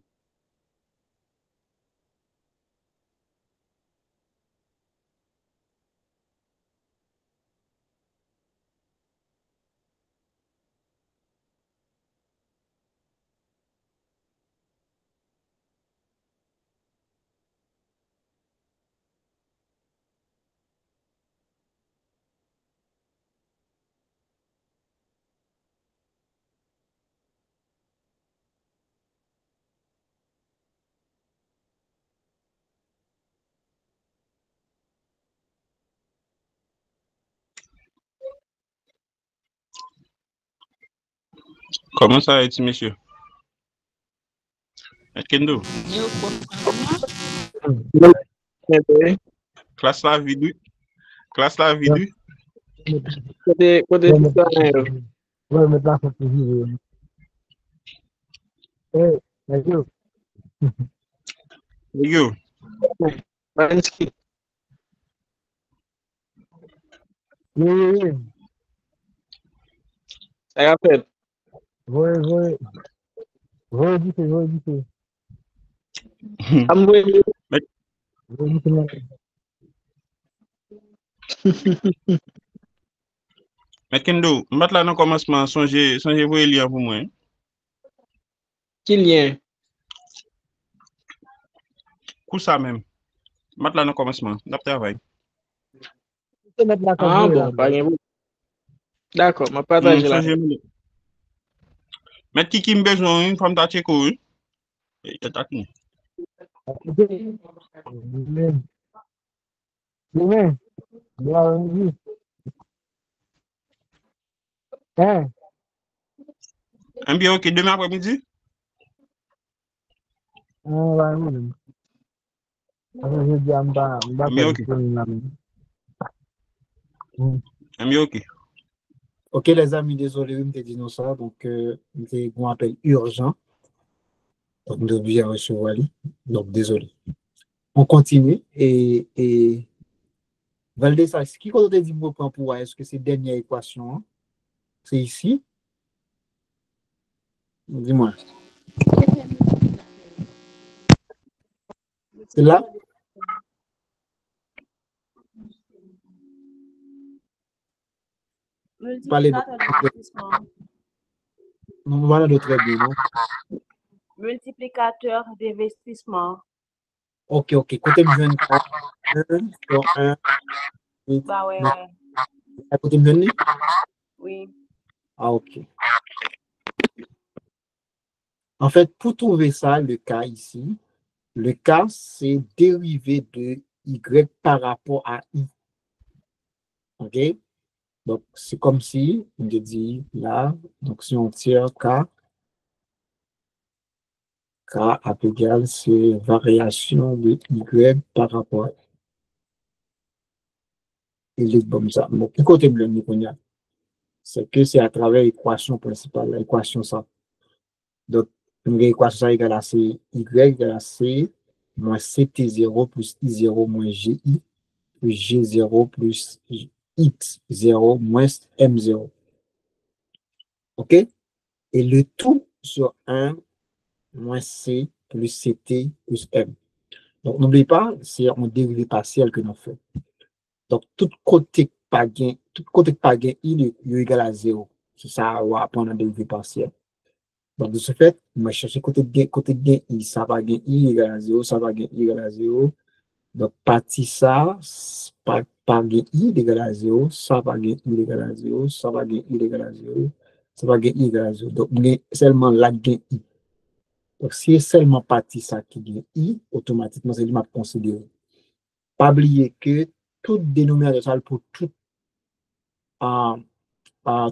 S5: Comment ça a été, monsieur? Kendo? Classe la vidéo? Classe la vidéo?
S2: Côté citoyen, yo.
S3: Ouais, mettre la faute pour vivre. Eh, monsieur,
S5: Yo,
S2: Balinski.
S3: oui, oui, oui.
S2: Ça rappelle.
S3: Voyez, voyez, voyez, voyez.
S2: Amoué,
S3: Voyez, voyez.
S5: mais Kendo, mat la nan komanseman, sonje voye liyan pou mwen.
S2: qui lien?
S5: Kou sa men. Mat la nan komanseman, nap travay.
S3: Mettre la faute,
S2: Ah
S3: voyez là.
S2: bon, pas bien. D'accord, je partage là.
S5: Sonje mwen. Met ki mbezon, yon fam ta cheko, yon. E tatin.
S3: Lui-même, lui-même, bien, oui. Hein?
S5: Mbi ok, demen apre midi?
S3: Ah, ouais, oui. Après, je dis, on va
S5: Mbi
S3: faire
S5: ok. Mbi ok.
S1: Ok, les amis, désolé, je me dit nous ça. Donc, c'est un appel urgent. Donc, nous devons recevoir lui. Donc, désolé. On continue. Et valider ça. Ce qui compte dit pour pouvoir, est-ce que c'est dernière équation? C'est ici? Dis-moi. C'est là? Parlez nous voilà de très bien, non?
S6: Multiplicateur d'investissement.
S1: Ok. Côté me jeune 1 sur 1.
S6: Bah ouais.
S1: À côté me jeune?
S6: Oui.
S1: Ah, ok. En fait, pour trouver ça, le cas ici, le cas, c'est dérivé de Y par rapport à I. OK? Donc, c'est comme si, on te dit là, donc si on tire K à égal, c'est variation de Y par rapport à I. Il est comme ça. Donc, du côté bleu, c'est que c'est à travers l'équation principale, l'équation ça. Donc, l'équation ça égale à C, Y égale à C moins CT0 plus I0 moins GI plus G0 plus X0 moins M0. OK? Et le tout sur 1 moins C plus CT plus M. Donc, n'oubliez pas, c'est en dérivé partiel que nous faisons. Donc, tout côté pas gain, il est égal à 0. C'est ça, on va apprendre en dérivé partiel. Donc, de ce fait, on va chercher côté gain I, ça va gain I égal à 0, ça va gain I égal à 0. Donc, partie ça, par gain I égal à 0, ça va gain I égal à 0, ça va gain I égal à 0, ça va gain I égal à 0. Donc, seulement la gain I. Donc, si c'est seulement partie ça qui gagne I, automatiquement, c'est lui m'a considéré. Pas oublier que tout dénominateur pour tout,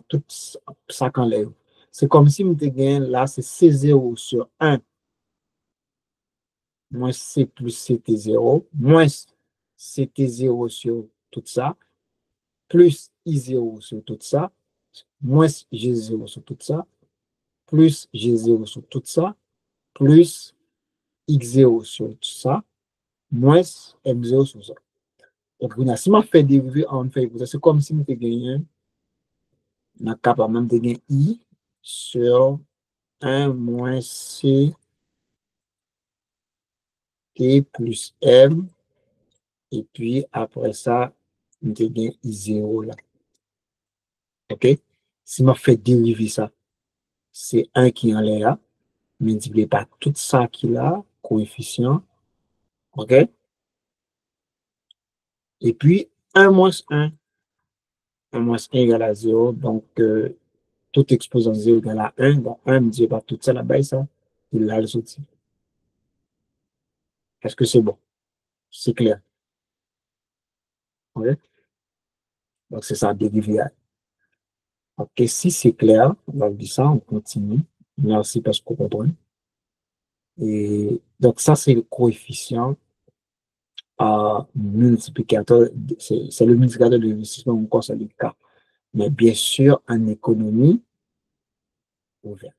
S1: tout ça qu'on lève. C'est comme si je gagne là, c'est C0 sur 1 moins C plus CT0 moins CT0 sur tout ça plus I0 sur tout ça moins G0 sur tout ça plus G0 sur tout ça plus X0 sur tout ça moins M0 sur ça. Donc, si je fais dériver en fait, c'est comme si je gagnais, on est capable même de gagner I sur 1 moins C T plus M. Et puis, après ça, on gagne I0 là. OK? Si je fais dériver ça, c'est 1 qui est en l'air, multiplié par tout ça qui est là, coefficient. OK? Et puis, 1 moins 1. 1 moins 1 égale à 0. Donc, tout exposant 0 égale à 1. Donc, 1 multiplié par tout ça là-bas, ça, il a le sorti. Est-ce que c'est bon? C'est clair? OK? Donc, c'est ça, dérivé. OK, si c'est clair, on va dire ça, on continue. Merci parce qu'on comprend. Et donc, ça, c'est le coefficient multiplicateur. C'est le multiplicateur de l'investissement, encore c'est le cas. mais bien sûr en économie ouverte.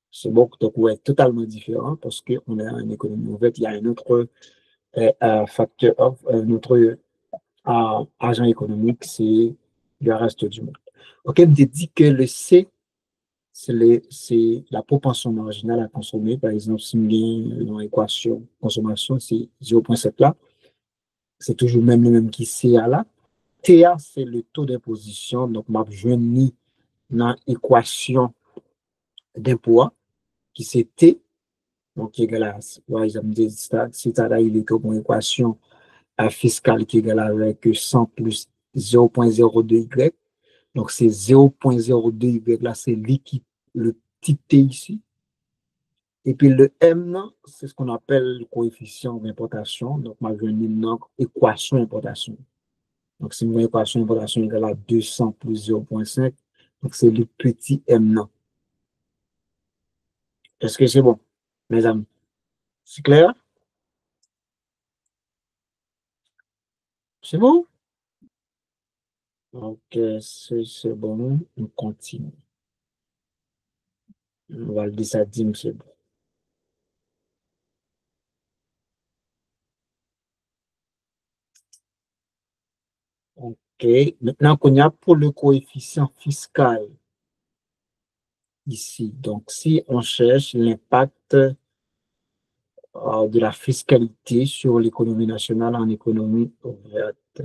S1: C'est bon, donc ouais, totalement différent parce qu'on est en économie ouverte. Il y a un autre facteur, un autre agent économique, c'est le reste du monde. OK, on dit que le C, c'est la propension marginale à consommer. Par exemple, si on a une équation consommation, c'est 0,7 là, c'est toujours même le même qui C là. TA, c'est le taux d'imposition. Donc, je vais dans l'équation d'impôt qui c'est T, donc qui est égal à, par exemple, c'est là, il est une équation fiscale qui est égale avec 100 plus 0,02Y. Donc, c'est 0,02Y là, c'est liquide, le petit T ici. Et puis, le M, c'est ce qu'on appelle le coefficient d'importation. Donc, je vais une équation d'importation. Donc, c'est une équation d'importation égale à 200 plus 0,5. Donc, c'est le petit M. Est-ce que c'est bon, mes amis? C'est clair? C'est bon? Ok, c'est bon. On continue. On va le dire ça, c'est bon. Ok, maintenant qu'on y a pour le coefficient fiscal ici. Donc, si on cherche l'impact de la fiscalité sur l'économie nationale en économie ouverte,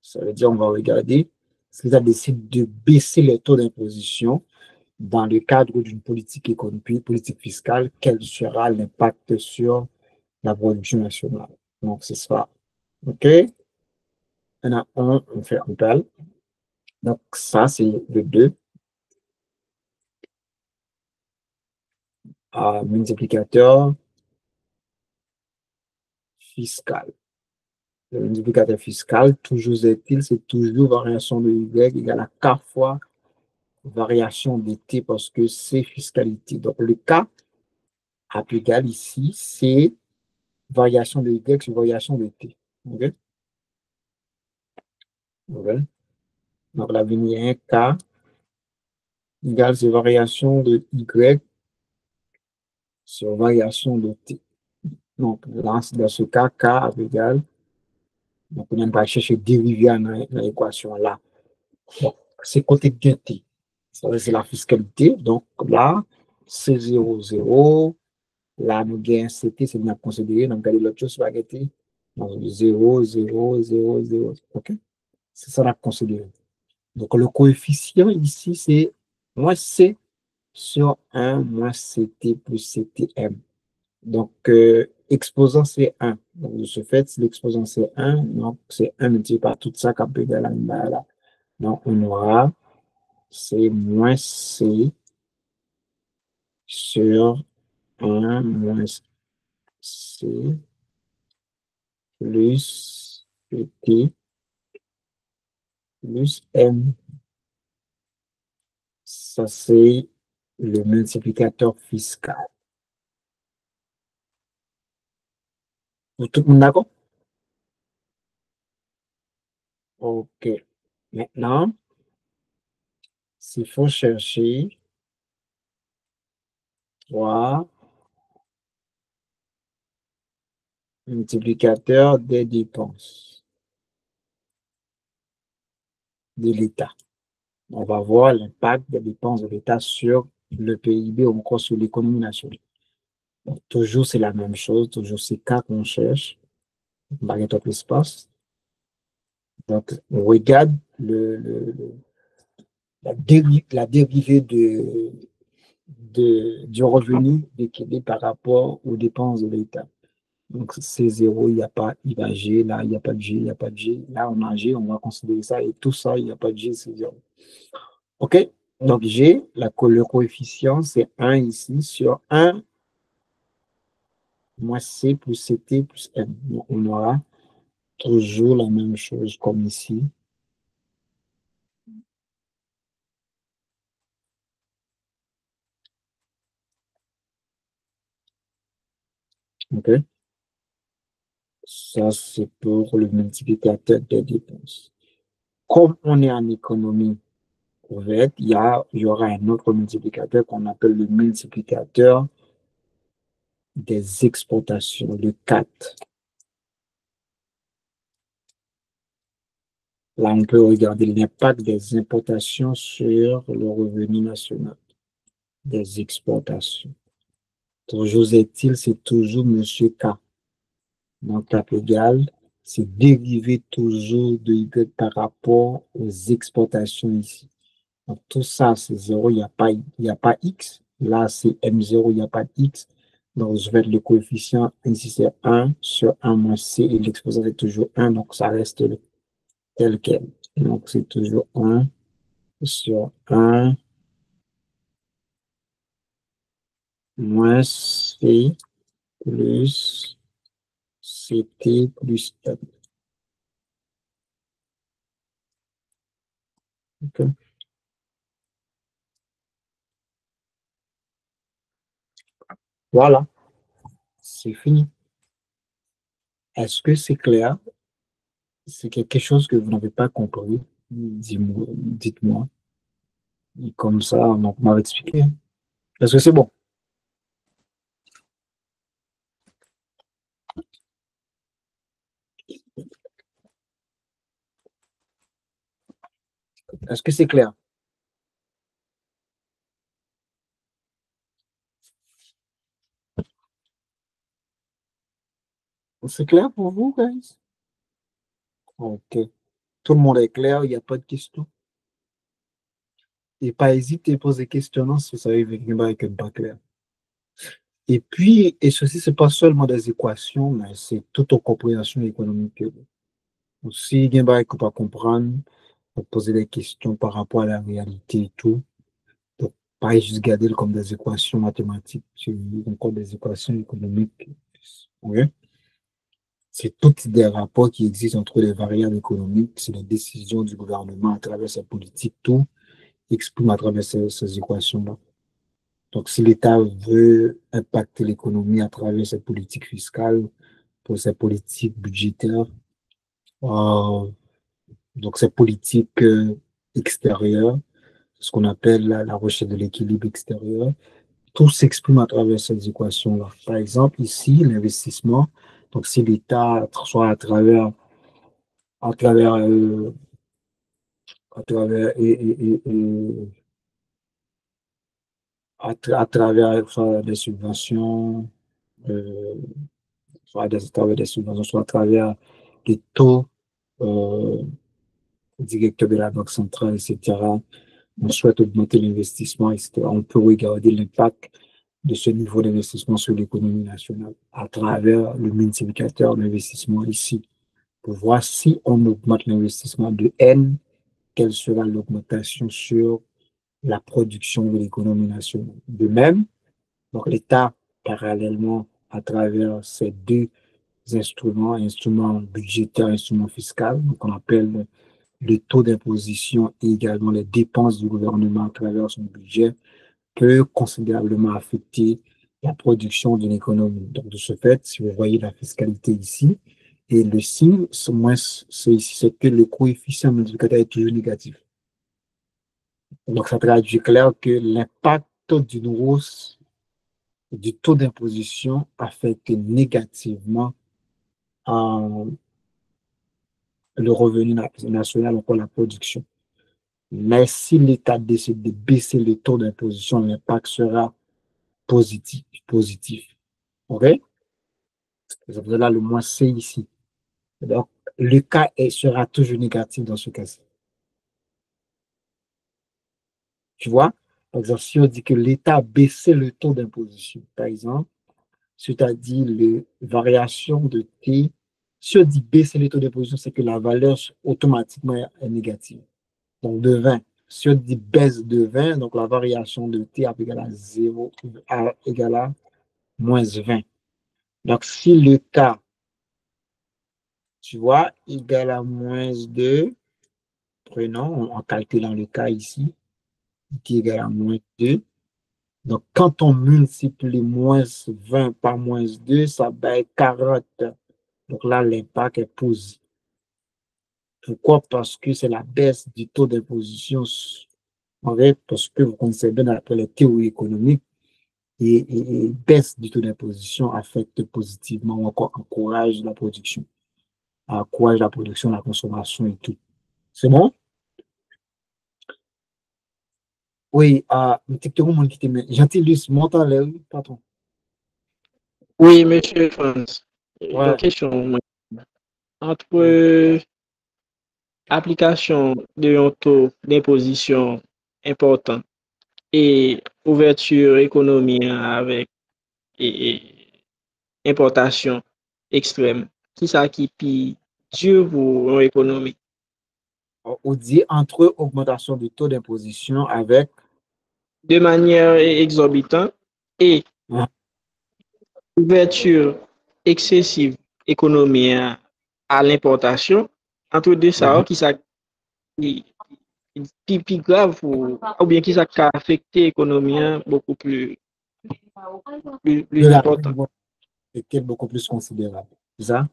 S1: ça veut dire on va regarder si ça décide de baisser les taux d'imposition dans le cadre d'une politique économique, politique fiscale, quel sera l'impact sur la production nationale. Donc, c'est ça. OK? On a un, on fait un tel. Donc, ça, c'est le 2. Multiplicateur fiscal. Le multiplicateur fiscal, toujours est-il, c'est toujours variation de Y égale à K fois variation de T parce que c'est fiscalité. Donc, le K applicable ici, c'est variation de Y sur variation de T. OK? OK? Donc, la ligne K égale ces variation de Y sur variation de T. Donc, dans ce cas, K égale, donc on va chercher dérivé dans l'équation là. Donc, c'est côté de T. C'est la fiscalité. Donc, là, c'est 0, 0. Là, nous gagnons CT, c'est bien considéré. Donc, regardez l'autre chose, spaghetti. Donc, 0, 0, 0, 0. OK? C'est ça, la considéré. Donc, le coefficient ici, c'est moins C sur 1 moins CT plus CTM. Donc, exposant c'est 1. Donc, de ce fait, si l'exposant c'est 1, donc c'est 1 multiplié par tout ça qui peut égaler là. Donc, on aura c'est moins C sur 1 moins C plus T plus M. Ça, c'est le multiplicateur fiscal. Tout le monde d'accord? OK. Maintenant, s'il faut chercher 3 multiplicateurs des dépenses de l'État. On va voir l'impact des dépenses de l'État sur le PIB ou encore sur l'économie nationale. Donc, toujours, c'est la même chose. Toujours, c'est K qu'on cherche. Barrette up l'espace. Donc, on regarde la dérivée du revenu d'équilibre par rapport aux dépenses de l'État. Donc, c'est 0, il n'y a pas, il y a G, là, il n'y a pas de G, il n'y a pas de G. Là, on a G, on va considérer ça, et tout ça, il n'y a pas de G, c'est 0. OK? Donc, G, le coefficient, c'est 1 ici sur 1 moins C plus CT plus M. Donc, on aura toujours la même chose comme ici. OK? Ça, c'est pour le multiplicateur des dépenses. comme on est en économie ouverte, il y aura un autre multiplicateur qu'on appelle le multiplicateur des exportations, le 4. Là, on peut regarder l'impact des importations sur le revenu national des exportations. Toujours est-il, c'est toujours Monsieur K. Donc, cap égal, c'est dérivé toujours de Y par rapport aux exportations ici. Donc, tout ça, c'est 0, il n'y a pas X. Là, c'est M0, il n'y a pas de X. Donc, je vais être le coefficient, ici, c'est 1 sur 1 moins C, et l'exposant est toujours 1, donc ça reste tel quel. Donc, c'est toujours 1 sur 1 moins C plus CT plus M. Okay. Voilà, c'est fini. Est-ce que c'est clair? C'est quelque chose que vous n'avez pas compris? Dites-moi. Et comme ça, on m'a expliqué. Est-ce que c'est bon? Est-ce que c'est clair? C'est clair pour vous, guys? Ok. Tout le monde est clair, il n'y a pas de questions. Et pas hésiter à poser des questions si vous savez que pas clair. Et puis, et ceci, c'est pas seulement des équations, mais c'est toute une compréhension économique. Si vous ne pas comprendre, vous poser des questions par rapport à la réalité et tout. Donc, pas juste garder comme des équations mathématiques, c'est encore des équations économiques. Oui. C'est tous des rapports qui existent entre les variables économiques, c'est les décisions du gouvernement à travers sa politique, tout exprime à travers ces équations-là. Donc, si l'État veut impacter l'économie à travers ses politiques fiscales, pour ses politiques budgétaires, donc ses politiques extérieures, ce qu'on appelle la recherche de l'équilibre extérieur, tout s'exprime à travers ces équations-là. Par exemple, ici, l'investissement, donc si l'État, soit à travers, à travers, à travers soit des subventions, soit à travers des subventions, soit à travers les taux directeurs de la Banque centrale, etc. On souhaite augmenter l'investissement, etc. On peut regarder l'impact de ce niveau d'investissement sur l'économie nationale à travers le multiplicateur d'investissement ici, pour voir si on augmente l'investissement de N, quelle sera l'augmentation sur la production de l'économie nationale. De même, donc l'État, parallèlement à travers ces deux instruments budgétaires, instruments fiscaux, qu'on appelle le taux d'imposition et également les dépenses du gouvernement à travers son budget, peut considérablement affecter la production d'une économie. Donc, de ce fait, si vous voyez la fiscalité ici, et le signe, c'est ici, c'est que le coefficient multiplicateur est toujours négatif. Donc, ça traduit clair que l'impact d'une hausse du taux d'imposition affecte négativement le revenu national, encore la production. Mais si l'État décide de baisser le taux d'imposition, l'impact sera positif. OK? C'est là le moins C ici. Donc, le cas sera toujours négatif dans ce cas-ci. Tu vois? Par exemple, si on dit que l'État a baissé le taux d'imposition, par exemple, c'est-à-dire les variations de T, si on dit baisser le taux d'imposition, c'est que la valeur automatiquement est négative. Donc, de 20. Si on dit baisse de 20, donc la variation de T égale à 0, égale à moins 20. Donc, si le cas, tu vois, égale à moins 2, prenons en calculant le cas ici, qui est égal à moins 2. Donc, quand on multiplie moins 20 par moins 2, ça va être 40. Donc là, l'impact est positif. Pourquoi? Parce que c'est la baisse du taux d'imposition. En fait, parce que vous connaissez bien après les théories économiques, et baisse du taux d'imposition affecte positivement ou encore encourage la production, la consommation et tout. C'est bon? Oui, Gentilus, monte en l'air, patron.
S2: Oui, monsieur Franz.
S1: Ouais.
S2: Une question. Entre application de un taux d'imposition important et ouverture économique avec importation extrême, qui ça qui pi dur pour l'économie?
S1: On dit entre augmentation du taux d'imposition avec
S2: De manière exorbitante et
S1: Ouais.
S2: ouverture excessive économique à l'importation, entre deux ça, qui ça qui grave ou bien qui ça qui a affecté l'économie beaucoup plus
S1: de la
S2: important.
S1: était beaucoup plus considérable. C'est ça?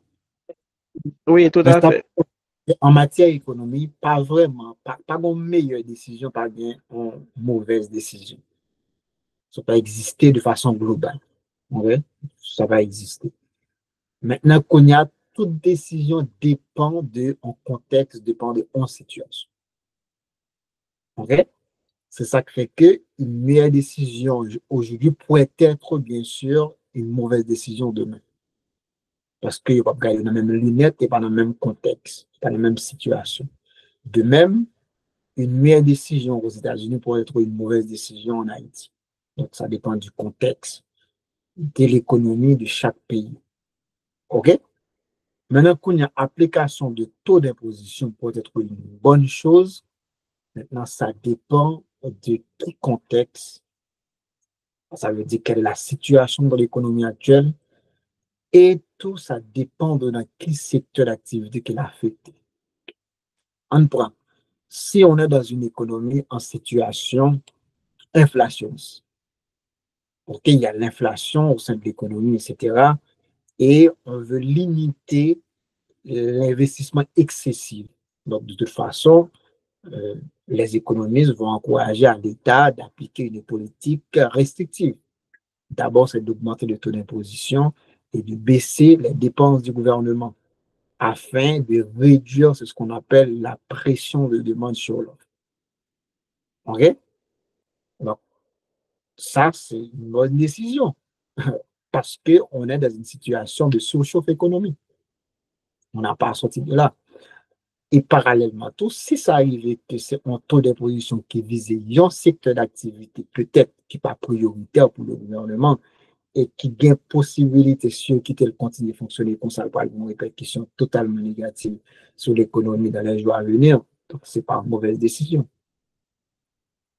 S2: Oui, tout
S1: Mais
S2: à fait.
S1: en matière économique, pas vraiment, pas une meilleure décision, pas bien une mauvaise décision. Ça peut exister de façon globale. Ouais? Ça va exister. Maintenant, qu'on y a toute décision dépend de un contexte, dépend de une situation. OK? C'est ça qui fait que une meilleure décision aujourd'hui pourrait être, bien sûr, une mauvaise décision demain. Parce qu'il n'y a pas dans la même lunette et pas dans le même contexte, pas dans la même situation. De même, une meilleure décision aux États-Unis pourrait être une mauvaise décision en Haïti. Donc, ça dépend du contexte, de l'économie de chaque pays. OK? Maintenant, quand il y a application de taux d'imposition peut être une bonne chose, maintenant, ça dépend de quel contexte. Ça veut dire quelle est la situation dans l'économie actuelle. Et tout ça dépend de dans quel secteur d'activité qu'il a affecté. On prend. Si on est dans une économie en situation inflationniste, ok, il y a l'inflation au sein de l'économie, etc., et on veut limiter l'investissement excessif. Donc, de toute façon, les économistes vont encourager à l'État d'appliquer une politique restrictive. D'abord, c'est d'augmenter le taux d'imposition et de baisser les dépenses du gouvernement afin de réduire ce qu'on appelle la pression de demande sur l'offre. OK? Donc, ça, c'est une bonne décision parce qu'on est dans une situation de surchauffe économique. On n'a pas sorti de là. Et parallèlement, tout, si ça arrive que c'est un taux d'imposition qui vise un secteur d'activité, peut-être qui n'est pas prioritaire pour le gouvernement et qui gagne possibilité sur qui tel continue de fonctionner comme ça, par une répercussion totalement négative sur l'économie dans les jours à venir, donc ce n'est pas une mauvaise décision.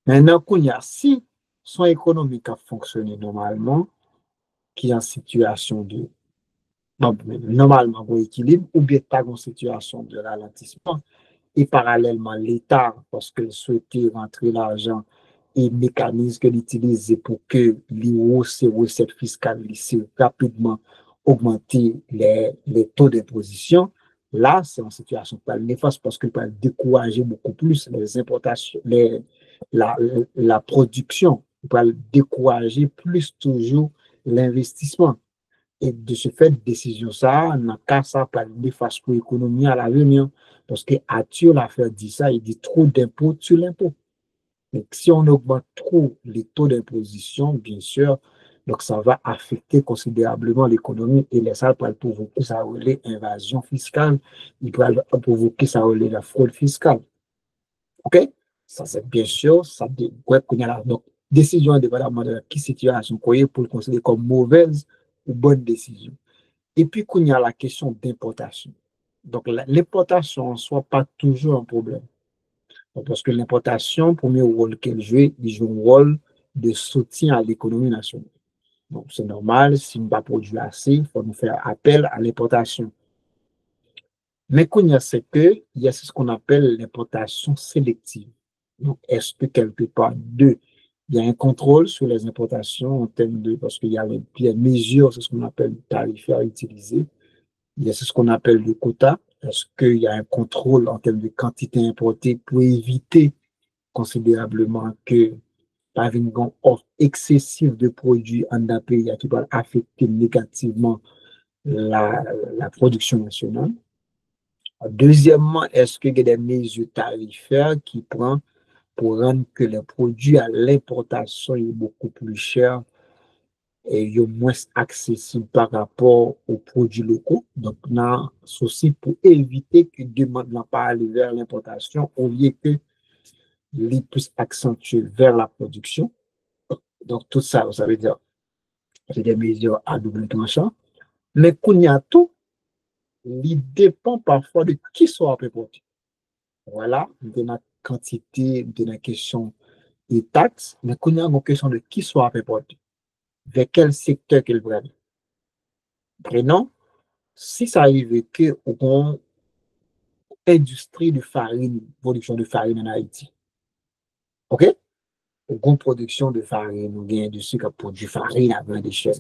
S1: Maintenant, qu'on y a, si son économique a fonctionné normalement, qui est en situation de normalement bon équilibre, ou bien pas en situation de ralentissement, et parallèlement l'État, parce qu'il souhaitait rentrer l'argent et mécanismes qu'il utilise pour que les recettes fiscales rapidement augmenter les taux d'imposition, là, c'est une situation pas néfaste parce qu'il peut décourager beaucoup plus les importations, la production, il peut décourager plus toujours l'investissement. Et de ce fait, décision ça, dans cas ça, pas néfaste pour l'économie à l'avenir. Parce que Arthur l'affaire dit ça, il dit trop d'impôts sur l'impôt. Donc, si on augmente trop les taux d'imposition, bien sûr, donc ça va affecter considérablement l'économie et les salles pour provoquer ça relais invasion fiscale, il peut provoquer ça relais la fraude fiscale. OK? Ça, c'est bien sûr, ça doit connaître là. Donc, décision indépendamment de la situation pour le considérer comme mauvaise ou bonne décision. Et puis, qu'il y a la question d'importation. Donc, l'importation en soi, pas toujours un problème. Parce que l'importation, premier rôle qu'elle joue, il joue un rôle de soutien à l'économie nationale. Donc, c'est normal, si on ne va pas produire assez, il faut nous faire appel à l'importation. Mais qu'on y a, c'est qu'il y a ce qu'on appelle l'importation sélective. Donc, est-ce que quelque part, il y a un contrôle sur les importations en termes de, parce qu'il y a les mesures, c'est ce qu'on appelle tarifaires utilisées. Il y a ce qu'on appelle le quota. Est-ce qu'il y a un contrôle en termes de quantité importée pour éviter considérablement que par une grande offre excessive de produits en d'un pays qui va affecter négativement la production nationale? Deuxièmement, est-ce qu'il y a des mesures tarifaires qui prennent pour rendre que les produits à l'importation est beaucoup plus cher et moins accessible par rapport aux produits locaux? Donc, là, ceci pour éviter que demande n'a pas aller vers l'importation au lieu que les plus accentuer vers la production. Donc, tout ça, ça veut dire c'est des mesures à double tranchant. Mais qu'on y a tout, il dépend parfois de qui soit importé. Voilà, de la quantité, de la question des taxes, mais qu'on y a une question de qui soit importé. Vers quel secteur qu'il prenne. Prenons, si ça arrive que on industrie de farine, production de farine en Haïti, ok? On production de farine, on a industrie qui produit farine à grande échelle.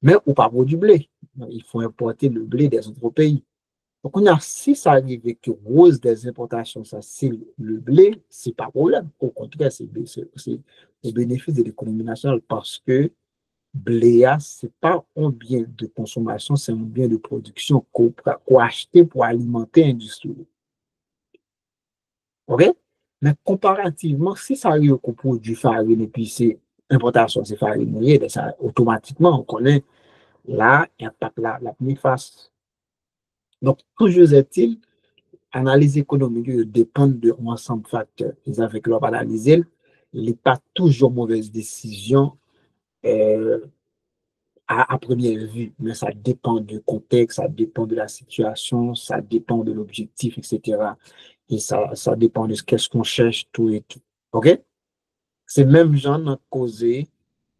S1: Mais on pas produit du blé. Il faut importer le blé des autres pays. Donc, on a, si ça arrive que rose des importations, ça, c'est le blé, c'est pas problème. Au contraire, c'est au bénéfice de l'économie nationale parce que blé, c'est pas un bien de consommation, c'est un bien de production qu'on acheter pour alimenter l'industrie. OK? Mais comparativement, si ça arrive qu'on produit farine et puis c'est importation, c'est farine mouillée, ça, automatiquement, on connaît l'impact, la néfaste. Donc, toujours est-il, analyse économique dépend de ensemble de facteurs. Et avec leur analyse, il n'est pas toujours mauvaise décision à première vue, mais ça dépend du contexte, ça dépend de la situation, ça dépend de l'objectif, etc. Et ça dépend de ce qu'on cherche, tout et tout. OK? C'est même genre qui a causé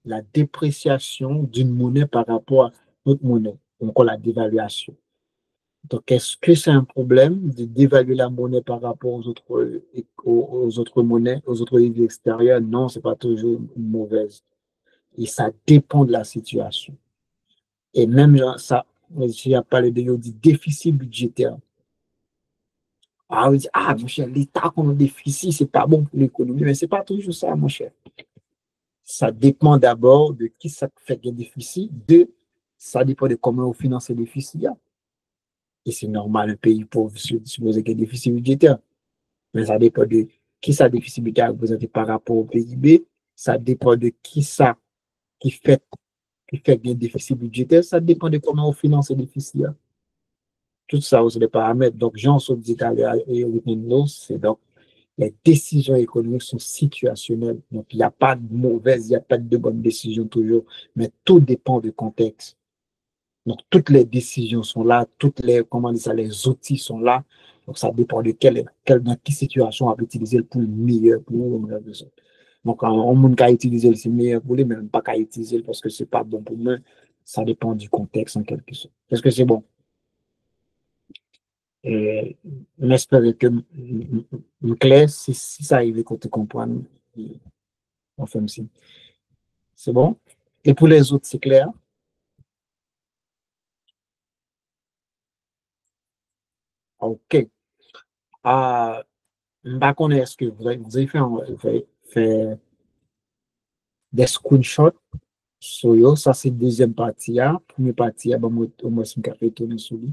S1: la dépréciation d'une monnaie par rapport à notre monnaie, donc la dévaluation. Donc, est-ce que c'est un problème de dévaluer la monnaie par rapport aux autres monnaies, aux autres devises extérieures? Non, c'est pas toujours mauvaise. Et ça dépend de la situation. Et même ça, s'il n'y a pas le déficit budgétaire. Ah, on dit, ah, mon cher, l'État qu'on a déficit, c'est pas bon pour l'économie, mais c'est pas toujours ça, mon cher. Ça dépend d'abord de qui ça fait un déficit, ça dépend de comment on finance le déficit. Et c'est normal, un pays pauvre supposer qu'il y a un déficit budgétaire. Mais ça dépend de qui ça déficit budgétaire représenté par rapport au PIB, ça dépend de qui fait un déficit budgétaire, ça dépend de comment on finance le déficit. Tout ça, c'est des paramètres. Donc, Jean se dit c'est donc les décisions économiques sont situationnelles. Donc, il n'y a pas de mauvaise, il n'y a pas de bonne décision toujours, mais tout dépend du contexte. Donc, toutes les décisions sont là, les outils sont là. Donc, ça dépend de dans quelle situation on va utiliser pour le meilleur pour nous. Donc, on peut utiliser le meilleur pour lui, mais pas qu'à utiliser parce que c'est pas bon pour nous. Ça dépend du contexte en quelque sorte. Est-ce que c'est bon? J'espère que clair, si ça arrive, qu'on te comprenne, on fait aussi. C'est bon? Et pour les autres, c'est clair? OK. Par contre, est-ce que vous avez fait des screenshots sur eux? Ça, c'est la deuxième partie. La première partie, au moins, c'est un fait tourner sur lui.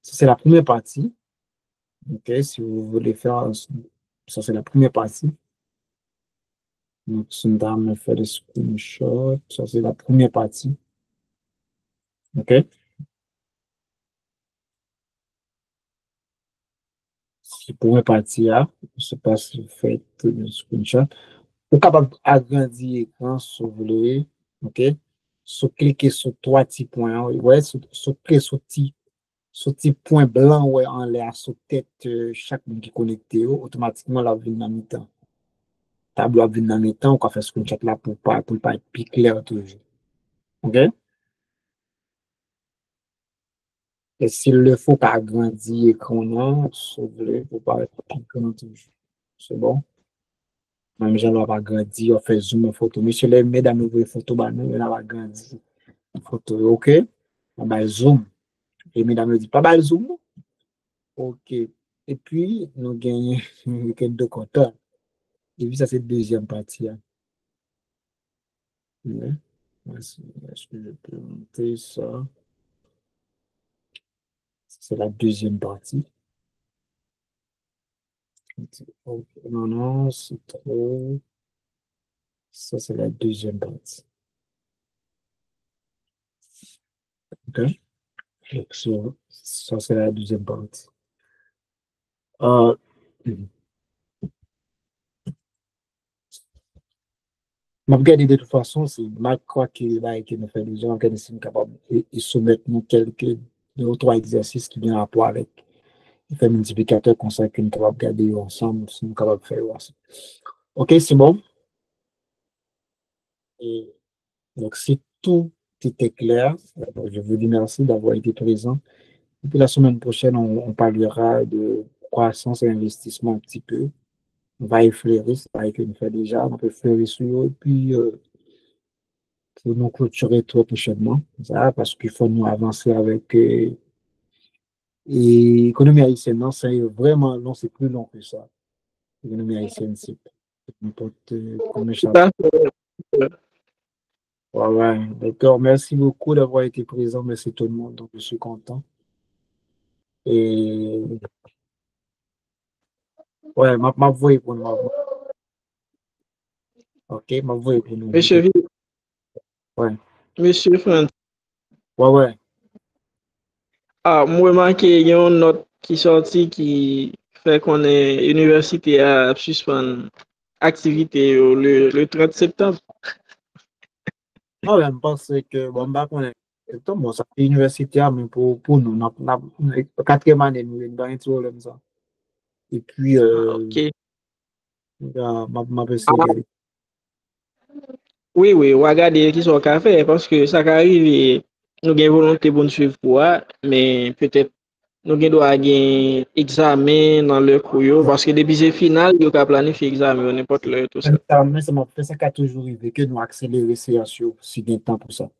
S1: Ça, c'est la première partie. OK, si vous voulez faire, ça, c'est la première partie. Donc, c'est une dame fait des screenshots. Ça, c'est la première partie. OK? C'est la première partie. Je ne sais pas si vous faites un screenshot. Vous êtes capable d'agrandir l'écran si vous voulez. OK? Cliquez sur trois petits points. Ouais, cliquez sur petit point blanc ouais, en l'air sur tête chaque monde qui est connecté. Automatiquement, la vie dans mi-temps. Tableau à venir dans mi-temps, on va faire screenshot là pour pas être plus clair toujours. OK? Et s'il le faut, pas agrandir l'écran, si vous voulez, pour pas être plus grand toujours. C'est bon? Même j'en vais agrandir, on fait zoom en photo. Monsieur les mesdames, vous voyez photo, bah nous, on va agrandir photo. OK? On va zoom. Et mesdames me disent, pas mal zoom. OK. Et puis, nous gagnons un week-end de content. Et puis, ça, c'est la deuxième partie. Hein. Ouais. Est-ce que je peux monter ça? C'est la deuxième partie. OK. Non, non, c'est trop. Ça, c'est la deuxième partie. OK? Donc, ça, c'est la deuxième partie. Euh, m'a regardé de toute façon, c'est ma croix qui là et qui nous fait déjà regarder si nous sommes capables de soumettre nous quelques deux ou trois exercices qui viennent à rapport avec l'effet multiplicateur comme ça que nous sommes capables de regarder ensemble, si nous sommes capables de faire ensemble. OK, c'est bon. Et donc, si tout était clair, je vous dis merci d'avoir été présent. Et puis la semaine prochaine, on parlera de croissance et investissement un petit peu. On va effleurer, c'est pareil que nous fait déjà, on peut effleurer sur eux, et puis pour nous clôturer trop prochainement, ça, parce qu'il faut nous avancer avec l'économie haïtienne. Non, c'est vraiment long, c'est plus long que ça. L'économie haïtienne, c'est n'importe combien de
S2: Tout
S1: chapitres.
S2: à fait.
S1: Ouais, ouais, d'accord. Merci beaucoup d'avoir été présent. Merci tout le monde. Donc, je suis content. Et ouais, ma voix est pour nous. OK, ma voix est pour nous.
S2: Monsieur,
S1: Ouais,
S2: Monsieur Franck,
S1: ouais, ouais.
S2: moi, remarqué, il y a une note qui sorti qui fait qu'on est université à suspendre activité le 30 septembre.
S1: Non, je pense que, bon, bah, on est, bon, ça fait universitaire, mais pour nous, quatrième année, nous, il y a un problème, ça. Et puis,
S2: OK.
S1: ma pensée,
S2: Oui, oui, ou regarder qui sont café parce que ça arrive et nous avons volonté pour nous suivre quoi, mais peut-être nous avons doit gagner examen dans le cours parce que depuis c'est final, nous avons planifié examen n'importe l'heure tout ça.
S1: mais ça m'a fait ça qu'a toujours arrivé que nous accélérer séance si bien temps pour ça.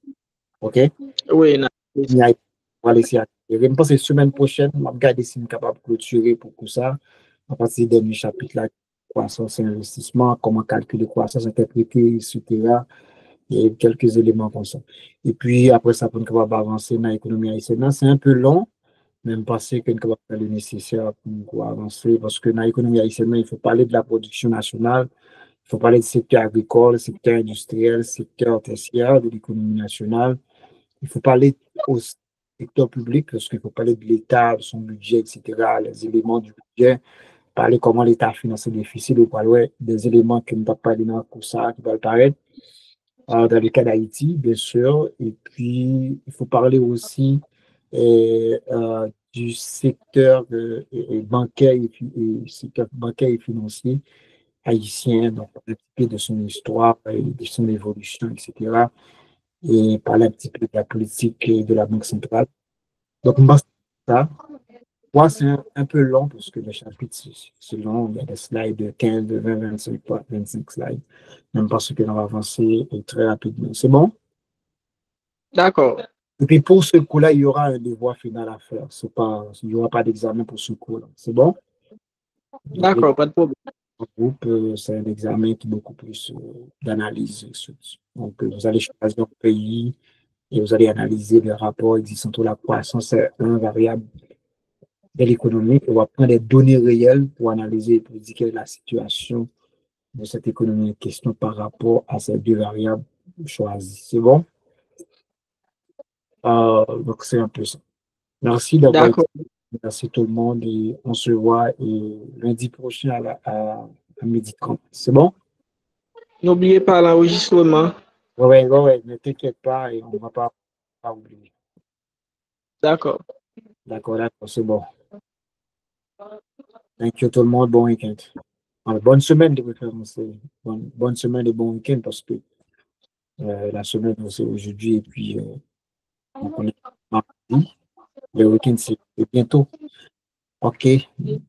S1: OK?
S2: Oui,
S1: Il y a, on va laisser accélérer. Je pense que la semaine prochaine, on va regarder si nous sommes capables de clôturer pour tout ça. À partir des derniers chapitres là, croissance et investissement, comment calculer croissance, interpréter, etc. Il y a quelques éléments comme ça. Et puis, après ça, pour nous capable d'avancer dans l'économie haïtienne, c'est un peu long, même parce que nous capable de faire le nécessaire pour avancer, parce que dans l'économie haïtienne, il faut parler de la production nationale, il faut parler du secteur agricole, secteur industriel, secteur tertiaire de l'économie nationale. Il faut parler au secteur public, parce qu'il faut parler de l'État, de son budget, etc., les éléments du budget, parler comment l'État finance le déficit, ou parler des éléments qui ne peuvent pas aller dans ça, qui va apparaître dans le cas d'Haïti, bien sûr. Et puis, il faut parler aussi du secteur bancaire secteur bancaire et financier haïtien, donc un petit peu de son histoire, et de son évolution, etc. Et parler un petit peu de la politique et de la Banque centrale. Donc, on va ça. Moi, c'est un peu long parce que le chapitre, c'est long. Il y a des slides de 15, de 20, 25, 25 slides. Même parce que l'on va avancer très rapidement. C'est bon?
S2: D'accord.
S1: Et puis, pour ce coup-là, il y aura un devoir final à faire. Il n'y aura pas d'examen pour ce coup-là. C'est bon? Donc, les
S2: D'accord, pas de problème.
S1: groupes, c'est un examen qui est beaucoup plus d'analyse. Donc, vous allez choisir un pays et vous allez analyser les rapports existants entre la croissance et un variable de l'économie. On va prendre des données réelles pour analyser et pour dire quelle est la situation de cette économie en question par rapport à ces deux variables choisies. C'est bon? Donc, c'est un peu ça. Merci d'avoir été.
S2: D'accord.
S1: Merci tout le monde et on se voit lundi prochain à midi 30. C'est bon?
S2: N'oubliez pas l'enregistrement.
S1: Oui, ne t'inquiète pas et on ne va pas oublier.
S2: D'accord.
S1: D'accord, c'est bon. Thank you tout le monde, bon week-end. Bonne semaine de préférence. Bonne semaine et bon week-end parce que la semaine c'est aujourd'hui et puis donc on est mardi. Le week-end c'est bientôt. OK. Bye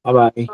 S1: bye.